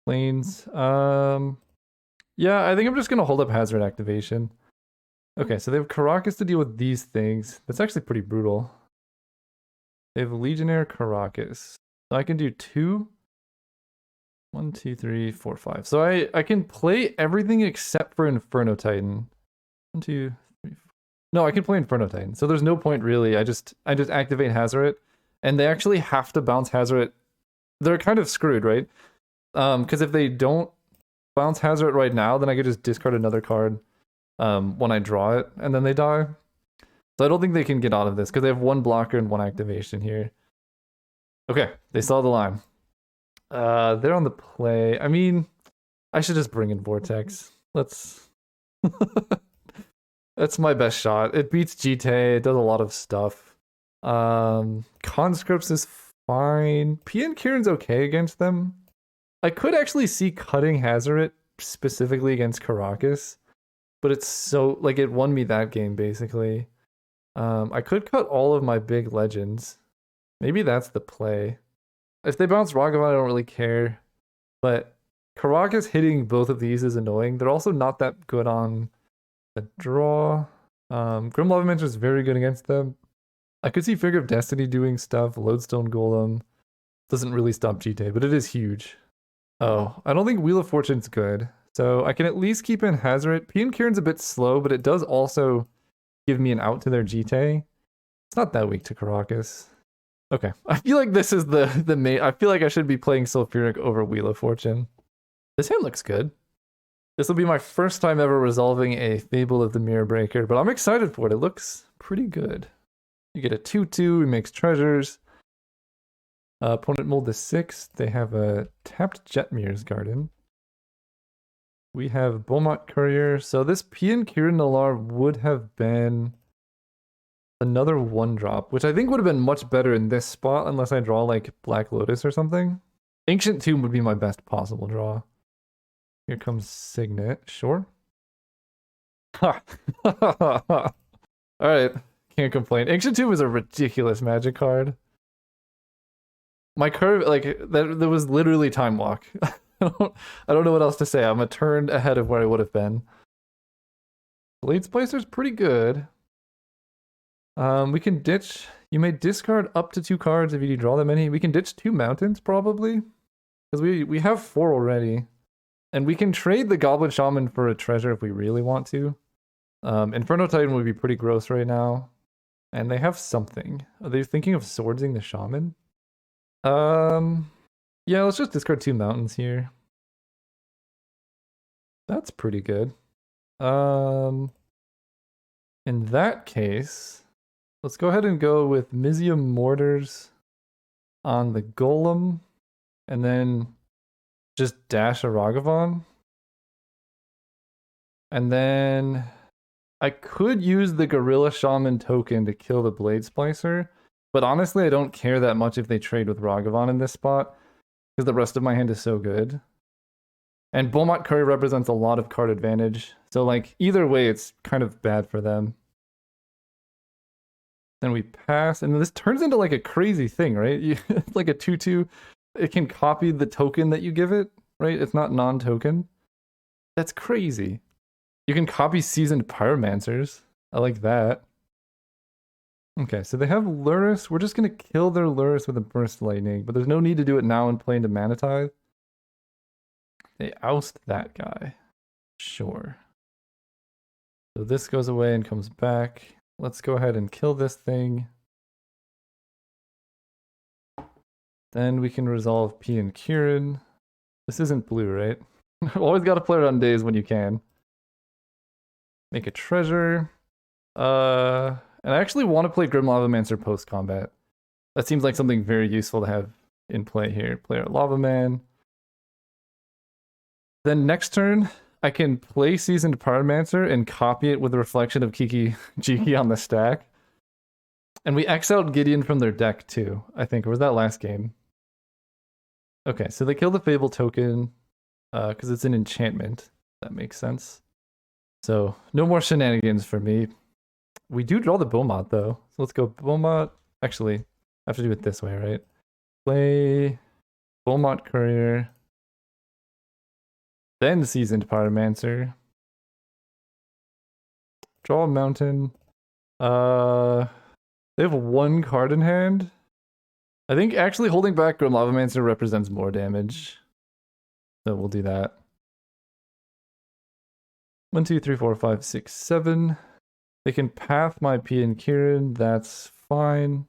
Planes. Yeah, I think I'm just going to hold up Hazoret activation. Okay, so they have Karakas to deal with these things. That's actually pretty brutal. They have Legionnaire Karakas. So I can do 2. 1, 2, 3, 4, 5. So I can play everything except for Inferno Titan. 1, 2, 3, 4. No, I can play Inferno Titan. So there's no point really. I just activate Hazoret. And they actually have to bounce Hazoret. They're kind of screwed, right? Because if they don't bounce Hazoret right now, then I could just discard another card when I draw it, and then they die. So I don't think they can get out of this, because they have 1 blocker and 1 activation here. Okay, they saw the line. They're on the play. I mean, I should just bring in Vortex. Let's... That's my best shot. It beats Jite, it does a lot of stuff. Conscripts is fine. PN Kieran's okay against them. I could actually see cutting Hazoret specifically against Karakas, but it's so, like, it won me that game basically. I could cut all of my big legends. Maybe that's the play. If they bounce Ragavan, I don't really care. But Karakas hitting both of these is annoying. They're also not that good on the draw. Grim Lavamancer is very good against them. I could see Figure of Destiny doing stuff. Lodestone Golem doesn't really stop Jite, but it is huge. Oh, I don't think Wheel of Fortune's good. So I can at least keep in Hazoret. PN Kieran's a bit slow, but it does also give me an out to their Jite. It's not that weak to Karakas. Okay, I feel like this is the main... I feel like I should be playing Sulfuric over Wheel of Fortune. This hand looks good. This will be my first time ever resolving a Fable of the Mirror Breaker, but I'm excited for it. It looks pretty good. You get a 2/2, it makes treasures. Opponent mold the 6. They have a tapped Jetmir's Garden. We have Beaumont Courier. So this PN Kieran Nalaar would have been another 1-drop, which I think would have been much better in this spot unless I draw like Black Lotus or something. Ancient Tomb would be my best possible draw. Here comes Signet. Sure. Alright. Can't complain. Ancient Tomb is a ridiculous magic card. My curve, like, that was literally Time Walk. I don't know what else to say. I'm a turn ahead of where I would have been. Blade Splicer's pretty good. We can ditch. You may discard up to 2 cards if you draw that many. We can ditch 2 mountains probably, because we have 4 already, and we can trade the Goblin Shaman for a treasure if we really want to. Inferno Titan would be pretty gross right now, and they have something. Are they thinking of swordsing the Shaman? Yeah, let's just discard 2 mountains here. That's pretty good. In that case, let's go ahead and go with Mizium Mortars on the Golem, and then just dash a Ragavan. And then I could use the Gorilla Shaman token to kill the Blade Splicer, but honestly I don't care that much if they trade with Ragavan in this spot, because the rest of my hand is so good. And Beaumont Courier represents a lot of card advantage, so like either way it's kind of bad for them. Then we pass, and this turns into like a crazy thing, right? It's like a 2/2. It can copy the token that you give it, right? It's not non-token. That's crazy. You can copy Seasoned Pyromancers. I like that. Okay, so they have Lurrus. We're just gonna kill their Lurrus with a Burst Lightning, but there's no need to do it now and play into Mana Tithe. They oust that guy. Sure. So this goes away and comes back. Let's go ahead and kill this thing. Then we can resolve P and Kieran. This isn't blue, right? Always gotta play it on days when you can. Make a treasure. And I actually want to play Grim Lavamancer post-combat. That seems like something very useful to have in play here. Play our Lavaman. Then next turn, I can play Seasoned Pyromancer and copy it with a reflection of Kiki Jiki on the stack. And we X out Gideon from their deck too, I think. Or was that last game? Okay, so they kill the Fable token because it's an enchantment. That makes sense. So no more shenanigans for me. We do draw the Beaumont though. So let's go Beaumont. Actually, I have to do it this way, right? Play Beaumont Courier. Then Seasoned Pyromancer. Draw a mountain. They have 1 card in hand. I think actually holding back Grim Lavamancer represents more damage. So we'll do that. 1, 2, 3, 4, 5, 6, 7. They can path my P and Kieran. That's fine.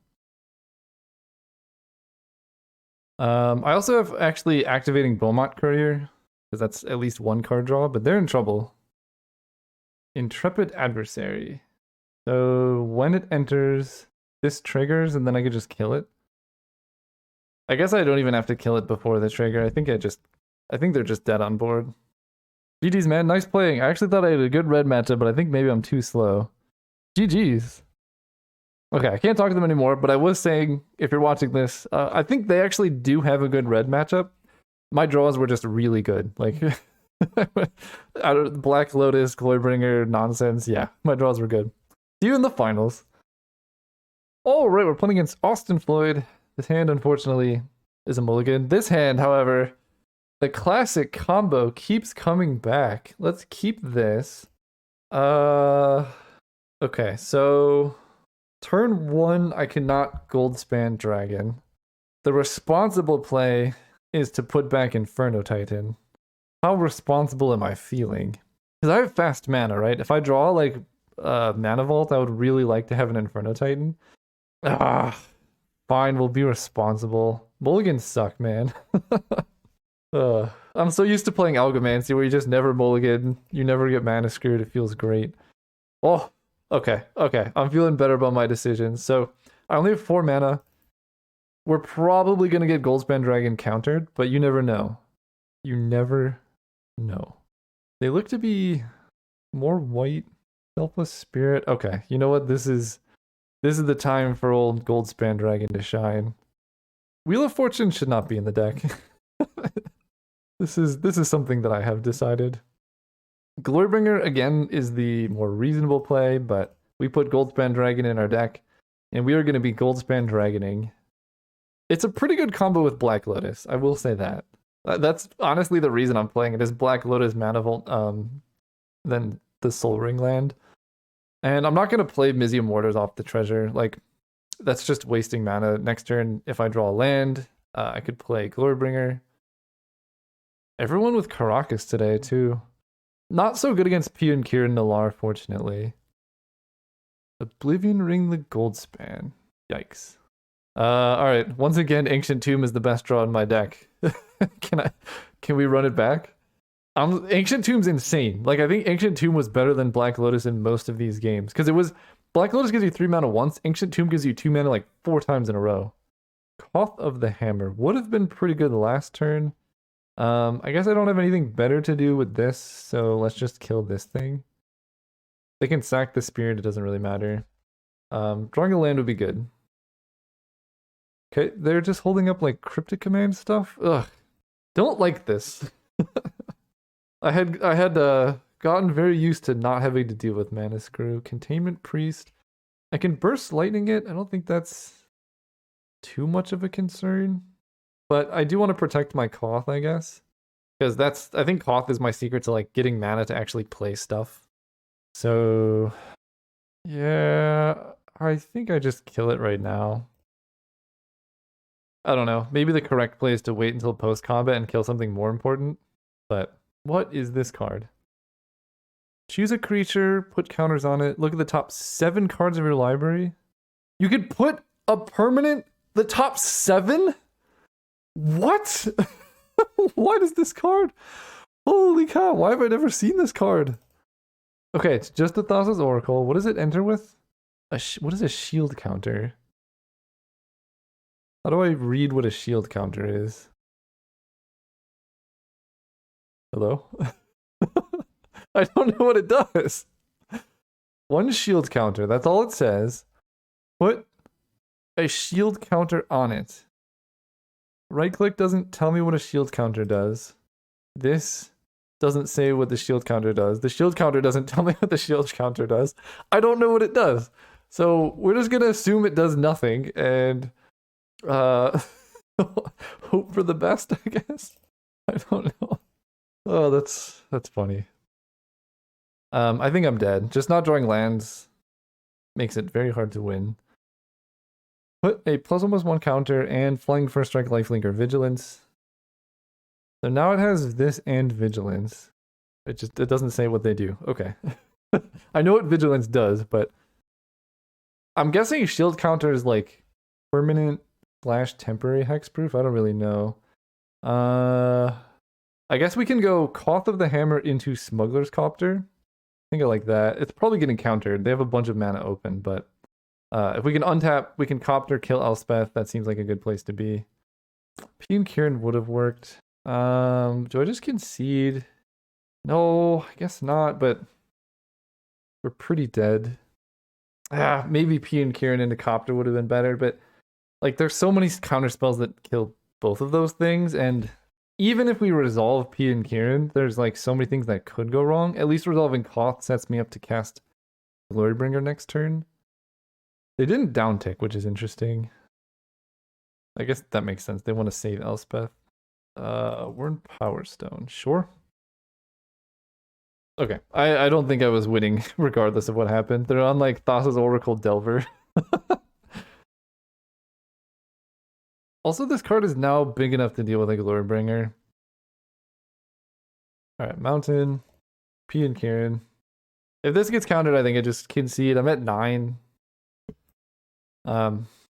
I also have actually activating Beaumont Courier, because that's at least 1 card draw, but they're in trouble. Intrepid Adversary. So when it enters, this triggers, and then I could just kill it. I guess I don't even have to kill it before the trigger. I think they're just dead on board. GG's, man. Nice playing. I actually thought I had a good red matchup, but I think maybe I'm too slow. GG's. Okay, I can't talk to them anymore, but I was saying, if you're watching this, I think they actually do have a good red matchup. My draws were just really good. Like, out of Black Lotus, Glorybringer, nonsense. Yeah, my draws were good. See you in the finals. All right, we're playing against Austin Floyd. This hand, unfortunately, is a mulligan. This hand, however, the classic combo keeps coming back. Let's keep this. Okay, so turn 1, I cannot Goldspan Dragon. The responsible play is to put back Inferno Titan. How responsible am I feeling? Because I have fast mana, right? If I draw like Mana Vault, I would really like to have an Inferno Titan. Fine, we'll be responsible. Mulligans suck, man. I'm so used to playing Algomancy where you just never mulligan, you never get mana screwed, it feels great. Oh, okay. I'm feeling better about my decisions. So I only have 4 mana. We're probably gonna get Goldspan Dragon countered, but you never know. You never know. They look to be more white. Selfless Spirit. Okay, you know what? This is the time for old Goldspan Dragon to shine. Wheel of Fortune should not be in the deck. This is something that I have decided. Glorybringer again is the more reasonable play, but we put Goldspan Dragon in our deck, and we are going to be Goldspan Dragoning. It's a pretty good combo with Black Lotus, I will say that. That's honestly the reason I'm playing it is Black Lotus Mana Vault, than the Sol Ring land. And I'm not going to play Mizzium Warders off the treasure. Like, that's just wasting mana. Next turn, if I draw a land, I could play Glorybringer. Everyone with Karakas today, too. Not so good against P and Kieran Nalar, fortunately. Oblivion Ring the Goldspan. Yikes. Alright. Once again, Ancient Tomb is the best draw in my deck. Can we run it back? Ancient Tomb's insane. Like, I think Ancient Tomb was better than Black Lotus in most of these games. Because it was Black Lotus gives you 3 mana once, Ancient Tomb gives you 2 mana like 4 times in a row. Koth of the Hammer would have been pretty good last turn. I guess I don't have anything better to do with this, so let's just kill this thing. They can sack the Spirit, it doesn't really matter. Drawing a land would be good. Okay, they're just holding up like Cryptic Command stuff. Ugh, don't like this. I had gotten very used to not having to deal with Mana Screw. Containment Priest. I can Burst Lightning it. I don't think that's too much of a concern. But I do want to protect my Koth, I guess. Because I think Koth is my secret to like getting mana to actually play stuff. So yeah, I think I just kill it right now. I don't know. Maybe the correct play is to wait until post-combat and kill something more important. But what is this card? Choose a creature, put counters on it. Look at the top 7 cards of your library. You could put a permanent, the top 7? What? What is this card? Holy cow, why have I never seen this card? Okay, it's just the Thassa's Oracle. What does it enter with? What is a shield counter? How do I read what a shield counter is? Hello? I don't know what it does. 1 shield counter, that's all it says. Put a shield counter on it. Right click doesn't tell me what a shield counter does. This doesn't say what the shield counter does. The shield counter doesn't tell me what the shield counter does. I don't know what it does. So we're just gonna assume it does nothing and hope for the best, I guess. I don't know. Oh, that's funny. I think I'm dead. Just not drawing lands makes it very hard to win. Put a +1/+1 counter and flying first strike, lifelink, or vigilance. So now it has this and vigilance. It doesn't say what they do. Okay. I know what vigilance does, but I'm guessing shield counter is like permanent / temporary hexproof. I don't really know. I guess we can go Koth of the Hammer into Smuggler's Copter. I think I like that. It's probably getting countered. They have a bunch of mana open, but if we can untap, we can Copter, kill Elspeth. That seems like a good place to be. P and Kieran would have worked. Do I just concede? No, I guess not, but we're pretty dead. Maybe P and Kieran into Copter would have been better, but like there's so many counter spells that kill both of those things, and even if we resolve P and Kieran, there's like so many things that could go wrong. At least resolving Koth sets me up to cast Glorybringer next turn. They didn't downtick, which is interesting. I guess that makes sense. They want to save Elspeth. We're in Power Stone. Sure. Okay. I don't think I was winning regardless of what happened. They're on like Thassa's Oracle Delver. Also, this card is now big enough to deal with a Glorybringer. Alright, Mountain. P and Kieran. If this gets countered, I think I just concede. I'm at 9.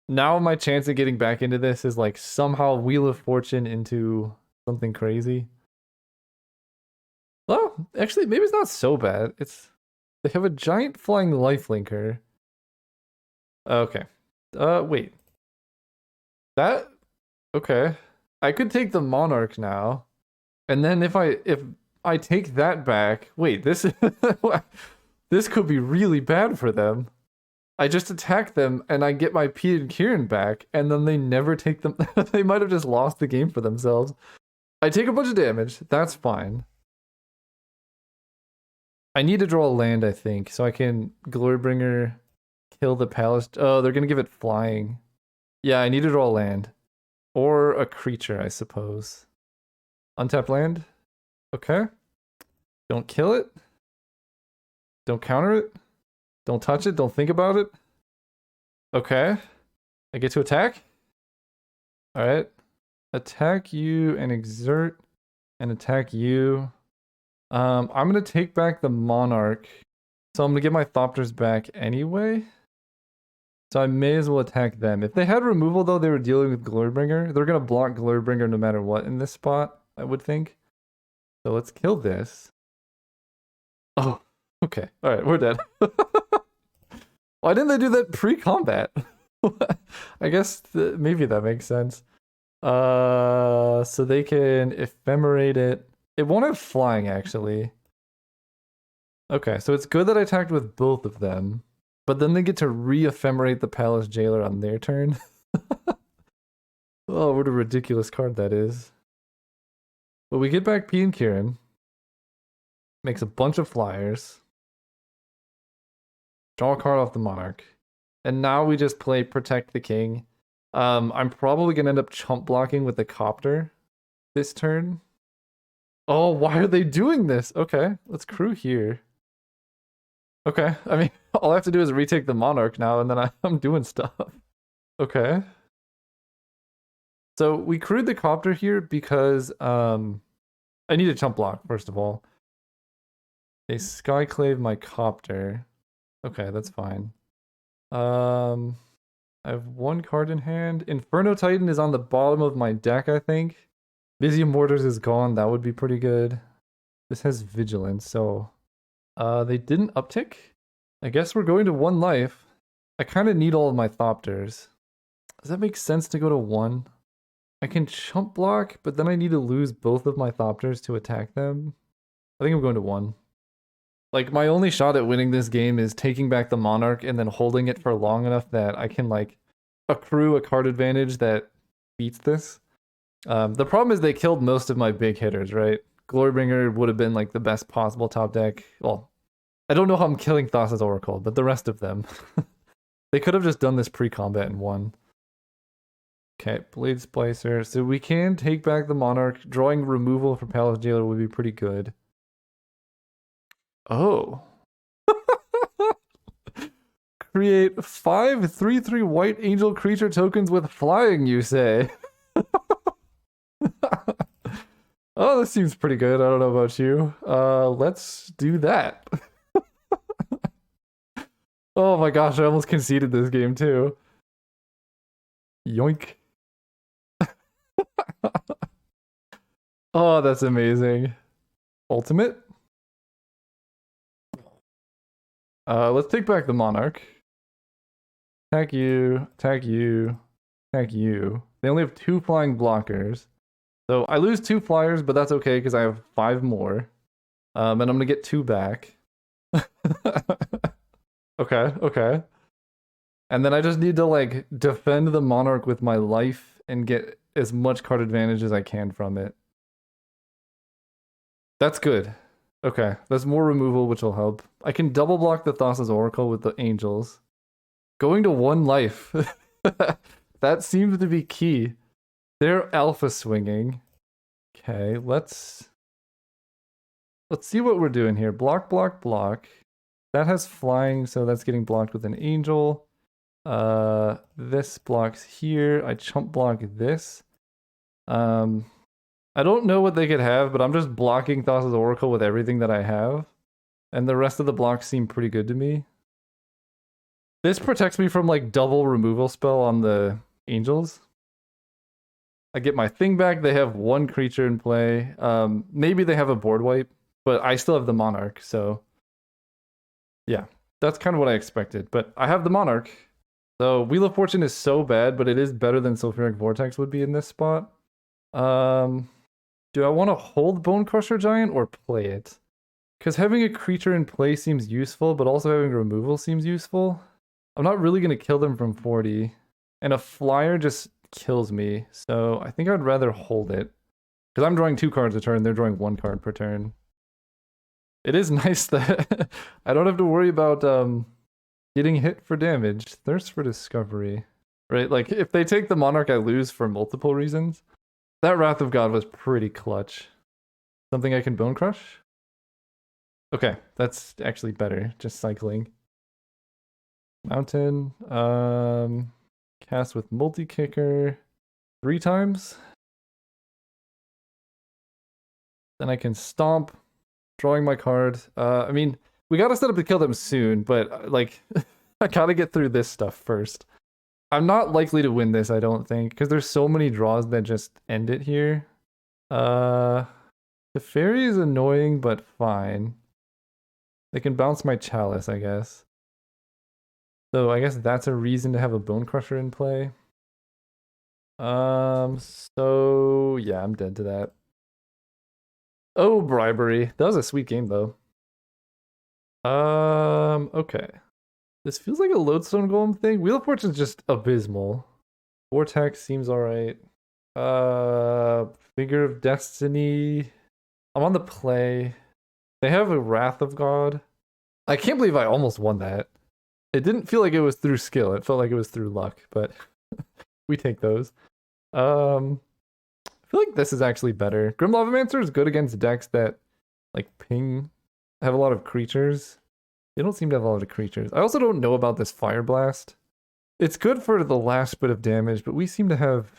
Now my chance of getting back into this is like somehow Wheel of Fortune into something crazy. Well, actually, maybe it's not so bad. They have a giant flying lifelinker. Okay. Wait. Okay. I could take the Monarch now. And then if I take that back, wait, this could be really bad for them. I just attack them and I get my P and Kieran back, and then they never take them. They might have just lost the game for themselves. I take a bunch of damage. That's fine. I need to draw a land, I think, so I can Glorybringer, kill the palace. Oh, they're gonna give it flying. Yeah, I need to draw a land. Or a creature, I suppose. Untap land. Okay. Don't kill it. Don't counter it. Don't touch it. Don't think about it. Okay. I get to attack. Alright. Attack you and exert and attack you. I'm gonna take back the Monarch. So I'm gonna get my Thopters back anyway. So I may as well attack them. If they had removal though, they were dealing with Glorybringer. They're gonna block Glorybringer no matter what in this spot, I would think. So let's kill this. Oh, okay. Alright, we're dead. Why didn't they do that pre-combat? I guess maybe that makes sense. So they can ephemerate it. It won't have flying, actually. Okay, so it's good that I attacked with both of them. But then they get to re-ephemerate the Palace Jailer on their turn. Oh, what a ridiculous card that is. But we get back P and Kieran. Makes a bunch of flyers. Draw a card off the Monarch. And now we just play Protect the King. I'm probably going to end up chump blocking with the Copter this turn. Oh, why are they doing this? Okay, let's crew here. Okay, I mean, all I have to do is retake the Monarch now, and then I'm doing stuff. Okay. So we crewed the Copter here because I need a chump block, first of all. They Skyclave my Copter. Okay, that's fine. I have one card in hand. Inferno Titan is on the bottom of my deck, I think. Visium Mortars is gone. That would be pretty good. This has Vigilance, so... they didn't uptick? I guess we're going to 1 life. I kind of need all of my Thopters. Does that make sense to go to 1? I can chump block, but then I need to lose both of my Thopters to attack them. I think I'm going to 1. Like, my only shot at winning this game is taking back the Monarch and then holding it for long enough that I can, like, accrue a card advantage that beats this. The problem is they killed most of my big hitters, right? Glorybringer would have been, like, the best possible top deck. Well, I don't know how I'm killing Thassa's Oracle, but the rest of them. They could have just done this pre-combat and won. Okay, Blade Splicer. So we can take back the Monarch. Drawing removal for Palace Jailer would be pretty good. Oh. Create 5 3/3 white angel creature tokens with flying, you say? Oh, this seems pretty good. I don't know about you. Let's do that. Oh my gosh, I almost conceded this game too. Yoink. Oh, that's amazing. Ultimate? Let's take back the Monarch. Attack you, attack you, attack you. They only have 2 flying blockers. So I lose 2 flyers, but that's okay because I have 5 more. And I'm gonna get 2 back. Okay, okay. And then I just need to, like, defend the Monarch with my life and get as much card advantage as I can from it. That's good. Okay, that's more removal, which will help. I can double block the Thassa's Oracle with the Angels. Going to 1 life. That seems to be key. They're alpha swinging. Okay, let's see what we're doing here. Block, block, block. That has flying, so that's getting blocked with an Angel. This blocks here. I chump block this. I don't know what they could have, but I'm just blocking Thassa's Oracle with everything that I have. And the rest of the blocks seem pretty good to me. This protects me from, like, double removal spell on the Angels. I get my thing back. They have 1 creature in play. Maybe they have a board wipe, but I still have the Monarch, so... yeah, that's kind of what I expected. But I have the Monarch. So Wheel of Fortune is so bad, but it is better than Sulfuric Vortex would be in this spot. Do I want to hold Bone Crusher Giant or play it? Because having a creature in play seems useful, but also having removal seems useful. I'm not really going to kill them from 40. And a flyer just kills me, so I think I'd rather hold it. Because I'm drawing 2 cards a turn, they're drawing 1 card per turn. It is nice that I don't have to worry about getting hit for damage. Thirst for Discovery. Right? Like, if they take the Monarch, I lose for multiple reasons. That Wrath of God was pretty clutch. Something I can Bone Crush? Okay, that's actually better. Just cycling. Mountain. Cast with Multi-Kicker 3 times. Then I can Stomp, drawing my card. I mean, we gotta set up to kill them soon, but like, I gotta get through this stuff first. I'm not likely to win this, I don't think, because there's so many draws that just end it here. The Fairy is annoying, but fine. They can bounce my Chalice, I guess. So I guess that's a reason to have a Bone Crusher in play. So yeah, I'm dead to that. Oh, Bribery. That was a sweet game, though. Okay. This feels like a Lodestone Golem thing. Wheel of Fortune's just abysmal. Vortex seems alright. Finger of Destiny. I'm on the play. They have a Wrath of God. I can't believe I almost won that. It didn't feel like it was through skill. It felt like it was through luck, but we take those. I feel like this is actually better. Grim Lavamancer is good against decks that, like, ping, have a lot of creatures. They don't seem to have a lot of creatures. I also don't know about this Fire Blast. It's good for the last bit of damage, but we seem to have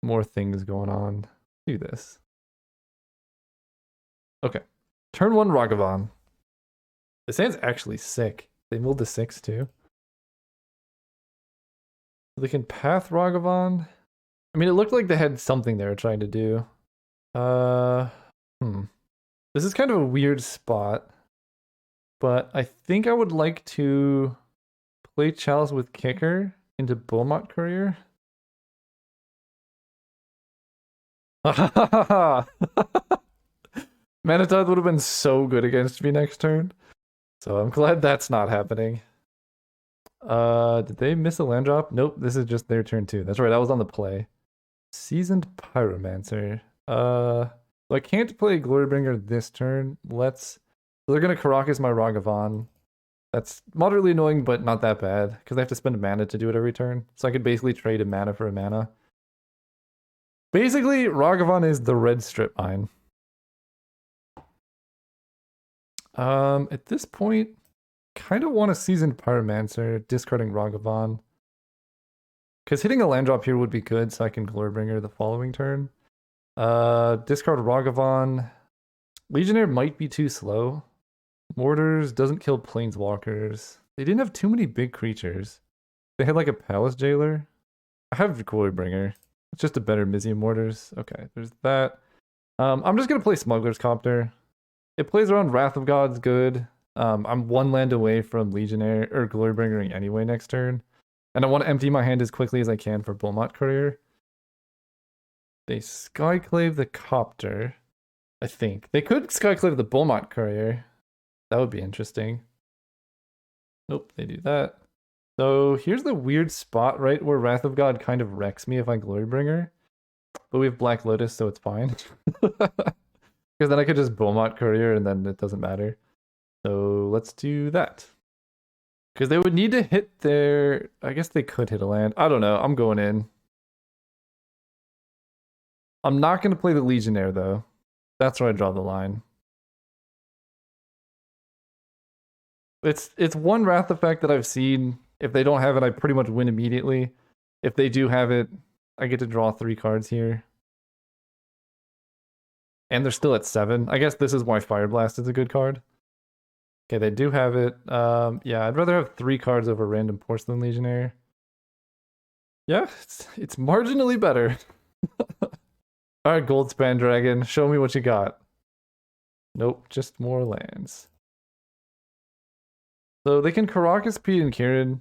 more things going on. Do this. Okay. Turn 1 Ragavan. This hand's actually sick. They milled to 6 too. They can Path Ragavan. I mean, it looked like they had something they were trying to do. This is kind of a weird spot. But I think I would like to play Chalice with Kicker into Beaumont Courier. Manatide would have been so good against me next turn. So I'm glad that's not happening. Did they miss a land drop? Nope, this is just their turn too. That's right, I was on the play. Seasoned Pyromancer. So I can't play Glorybringer this turn. So they're gonna Karakas my Ragavan. That's moderately annoying, but not that bad, because I have to spend mana to do it every turn. So I could basically trade a mana for a mana. Basically, Ragavan is the red strip mine. At this point, kind of want a Seasoned Pyromancer, discarding Ragavan. Because hitting a land drop here would be good, so I can Glorybringer the following turn. Discard Ragavan. Legionnaire might be too slow. Mortars doesn't kill Planeswalkers. They didn't have too many big creatures. They had like a Palace Jailer. I have Glorybringer. It's just a better Mizium Mortars. Okay, there's that. I'm just gonna play Smuggler's Copter. It plays around Wrath of God's good. I'm 1 land away from Legionnaire or Glorybringering anyway next turn. And I want to empty my hand as quickly as I can for Beaumont Courier. They Skyclave the Copter. I think. They could Skyclave the Beaumont Courier. That would be interesting. Nope, they do that. So here's the weird spot, right, where Wrath of God kind of wrecks me if I Glorybringer. But we have Black Lotus, so it's fine. Because then I could just Beaumont Courier and then it doesn't matter. So let's do that. Because they would need to hit their... I guess they could hit a land. I don't know. I'm going in. I'm not going to play the Legionnaire, though. That's where I draw the line. It's one Wrath effect that I've seen. If they don't have it, I pretty much win immediately. If they do have it, I get to draw 3 cards here. And they're still at 7. I guess this is why Fire Blast is a good card. Okay, they do have it. Yeah, I'd rather have 3 cards over random Porcelain Legionnaire. Yeah, it's marginally better. Alright, Goldspan Dragon, show me what you got. Nope, just more lands. So they can Karakas, Pete, and Kieran.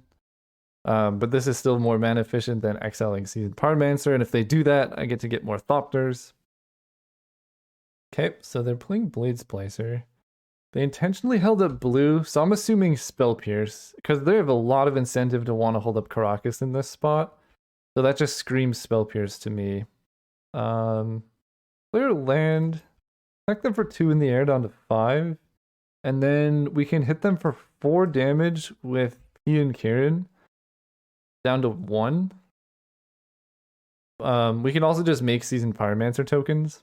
But this is still more mana efficient than exiling Seasoned Pyromancer, and if they do that, I get to get more Thopters. Okay, so they're playing Blade Splicer. They intentionally held up blue, so I'm assuming Spell Pierce, because they have a lot of incentive to want to hold up Karakas in this spot. So that just screams Spell Pierce to me. Clear land. Attack them for 2 in the air down to 5. And then we can hit them for 4 damage with P and Kieran down to 1. We can also just make Seasoned Pyromancer tokens.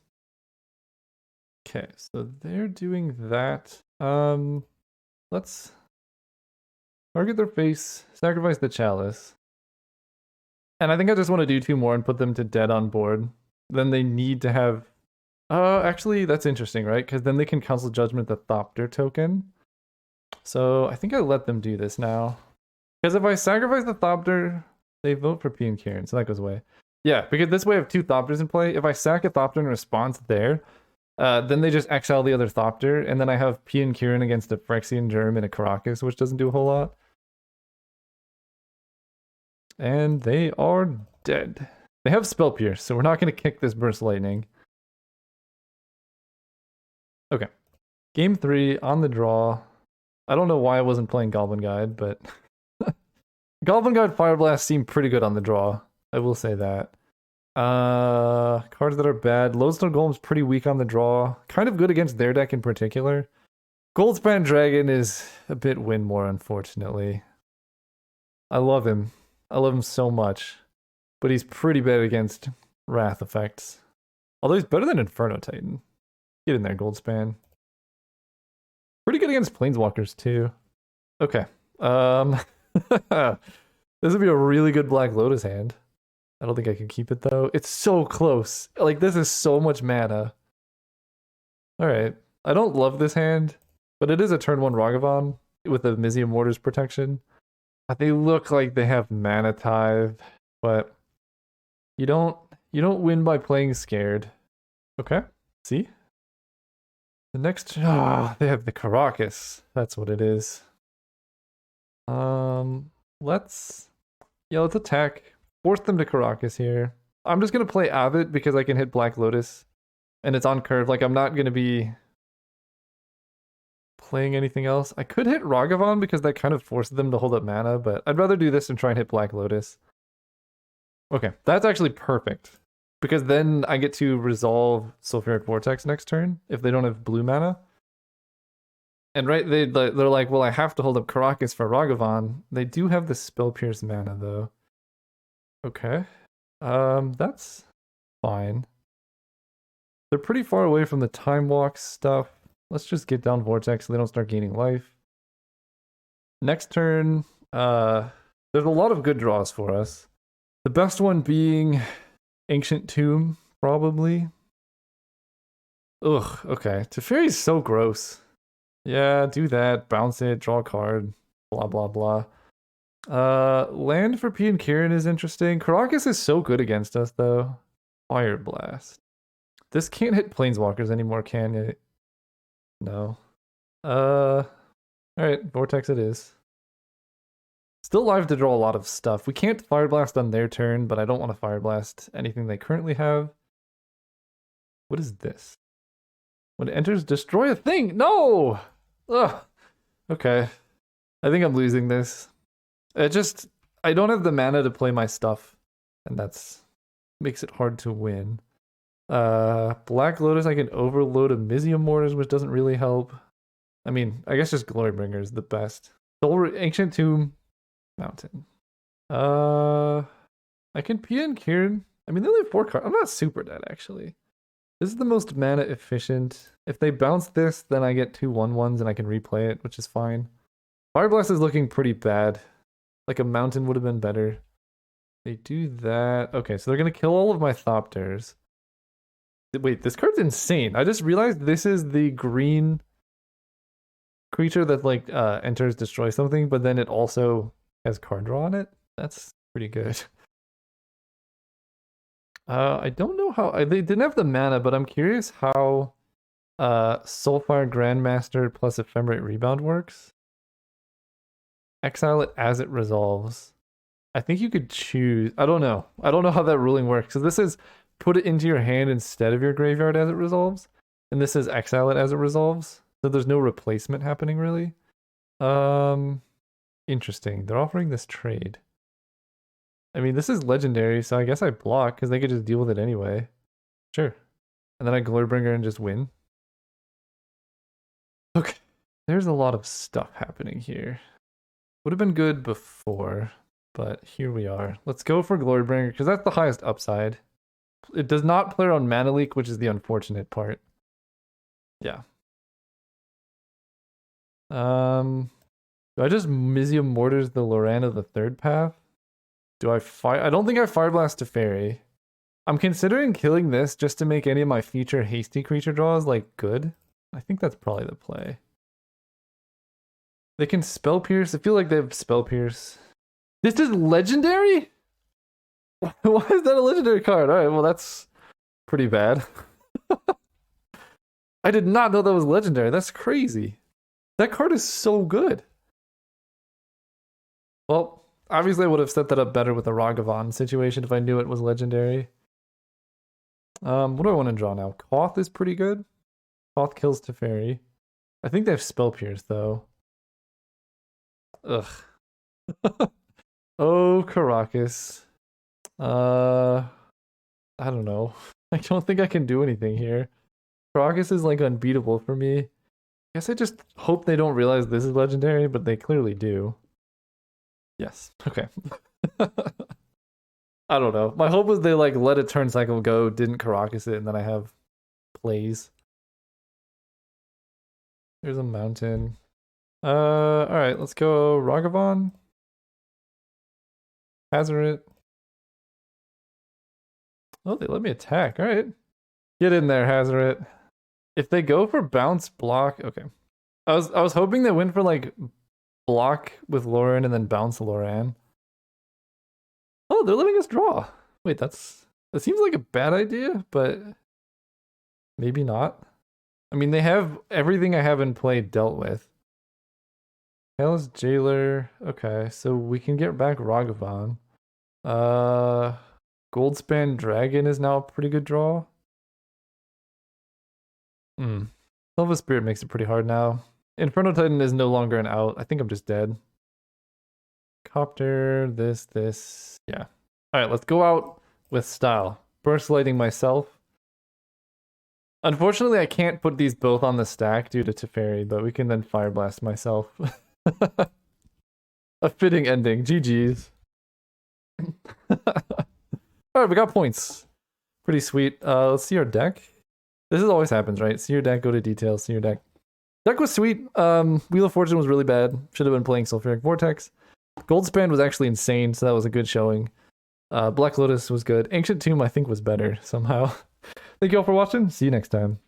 Okay, so they're doing that. Let's target their face, sacrifice the chalice. And I think I just want to do 2 more and put them to dead on board. Then they need to have... actually, that's interesting, right? Because then they can Council Judgment the Thopter token. So I think I let them do this now. Because if I sacrifice the Thopter, they vote for P and Kieran, so that goes away. Yeah, because this way I have 2 Thopters in play. If I sack a Thopter in response there, then they just exile the other Thopter, and then I have P and Kieran against a Phyrexian Germ and a Karakas, which doesn't do a whole lot. And they are dead. They have Spell Pierce, so we're not going to kick this Burst Lightning. Okay. Game 3, on the draw. I don't know why I wasn't playing Goblin Guide, but... Goblin Guide Fire Blast seemed pretty good on the draw. I will say that. Cards that are bad. Lodestone Golem's pretty weak on the draw. Kind of good against their deck in particular. Goldspan Dragon is a bit win more, unfortunately. I love him. I love him so much. But he's pretty bad against Wrath effects. Although he's better than Inferno Titan. Get in there, Goldspan. Pretty good against Planeswalkers, too. Okay. This would be a really good Black Lotus hand. I don't think I can keep it, though. It's so close. Like, this is so much mana. Alright. I don't love this hand, but it is a turn 1 Ragavan with a Mizium Mortar's protection. They look like they have Mana Tithe, but you don't win by playing scared. Okay. See? The next... they have the Karakas. That's what it is. Let's attack. Force them to Karakas here. I'm just going to play Abbott because I can hit Black Lotus. And it's on curve. Like, I'm not going to be playing anything else. I could hit Ragavan because that kind of forces them to hold up mana, but I'd rather do this and try and hit Black Lotus. Okay, that's actually perfect. Because then I get to resolve Sulfuric Vortex next turn if they don't have blue mana. And right, they're like, well, I have to hold up Karakas for Ragavan. They do have the Spell Pierce mana, though. Okay. That's fine. They're pretty far away from the Time Walk stuff. Let's just get down Vortex so they don't start gaining life. Next turn, there's a lot of good draws for us. The best one being Ancient Tomb, probably. Ugh, okay. Teferi's so gross. Yeah, do that, bounce it, draw a card, blah, blah, blah. Land for P and Kieran is interesting. Karakas is so good against us, though. Fire Blast. This can't hit Planeswalkers anymore, can it? No. Alright, Vortex it is. Still live to draw a lot of stuff. We can't Fire Blast on their turn, but I don't want to Fire Blast anything they currently have. What is this? When it enters, destroy a thing! No! Ugh. Okay. I think I'm losing this. I don't have the mana to play my stuff, and that's makes it hard to win. Black Lotus, I can overload a Mizium Mortars, which doesn't really help. I mean, I guess just Glorybringer is the best. Ancient Tomb, Mountain. I can P and Kieran. I mean, they only have 4 cards. I'm not super dead, actually. This is the most mana efficient. If they bounce this, then I get 2 1/1s and I can replay it, which is fine. Fire Blast is looking pretty bad. Like a Mountain would have been better. They do that. Okay, so they're going to kill all of my Thopters. Wait, this card's insane. I just realized this is the green creature that like enters, destroys something, but then it also has card draw on it. That's pretty good. I don't know how they didn't have the mana, but I'm curious how Soulfire Grandmaster plus Ephemerate Rebound works. Exile it as it resolves. I think you could choose. I don't know. I don't know how that ruling works. So this is put it into your hand instead of your graveyard as it resolves, and this is exile it as it resolves. So there's no replacement happening really. Interesting. They're offering this trade. I mean, this is legendary, so I guess I block because they could just deal with it anyway. Sure. And then I Glorbringer and just win. Okay. There's a lot of stuff happening here. Would have been good before, but here we are. Let's go for Glorybringer, because that's the highest upside. It does not play on Mana Leak, which is the unfortunate part. Yeah. Do I just Mizzium Mortars the Lorana the third path? Do I fire? I don't think I Fire Blast to Fairy. I'm considering killing this just to make any of my future hasty creature draws like good. I think that's probably the play. They can Spell Pierce. I feel like they have Spell Pierce. This is legendary? Why is that a legendary card? Alright, well that's pretty bad. I did not know that was legendary. That's crazy. That card is so good. Well, obviously I would have set that up better with the Ragavan situation if I knew it was legendary. What do I want to draw now? Koth is pretty good. Koth kills Teferi. I think they have Spell Pierce though. Ugh. Oh, Caracas. I don't know. I don't think I can do anything here. Caracas is like unbeatable for me. I guess I just hope they don't realize this is legendary, but they clearly do. Yes. Okay. I don't know. My hope was they like let a turn cycle go, didn't Caracas it, and then I have plays. There's a mountain. Alright, let's go Ragavan. Hazoret. Oh, they let me attack. Alright. Get in there, Hazoret. If they go for bounce block, okay. I was hoping they went for like block with Lauren and then bounce Loran. Oh, they're letting us draw. Wait, that seems like a bad idea, but maybe not. I mean, they have everything I have in play dealt with. Hell's Jailer. Okay, so we can get back Ragavan. Goldspan Dragon is now a pretty good draw. Silver Spirit makes it pretty hard now. Inferno Titan is no longer an out. I think I'm just dead. Copter, this. Yeah. Alright, let's go out with style. Burst lighting myself. Unfortunately, I can't put these both on the stack due to Teferi, but we can then Fire Blast myself. A fitting ending. GG's. Alright, we got points. Pretty sweet. Let's see our deck. This always happens, right? See your deck, go to details, see your deck. Deck was sweet. Wheel of Fortune was really bad. Should have been playing Sulfuric Vortex. Goldspan was actually insane, so that was a good showing. Black Lotus was good. Ancient Tomb, I think, was better somehow. Thank you all for watching. See you next time.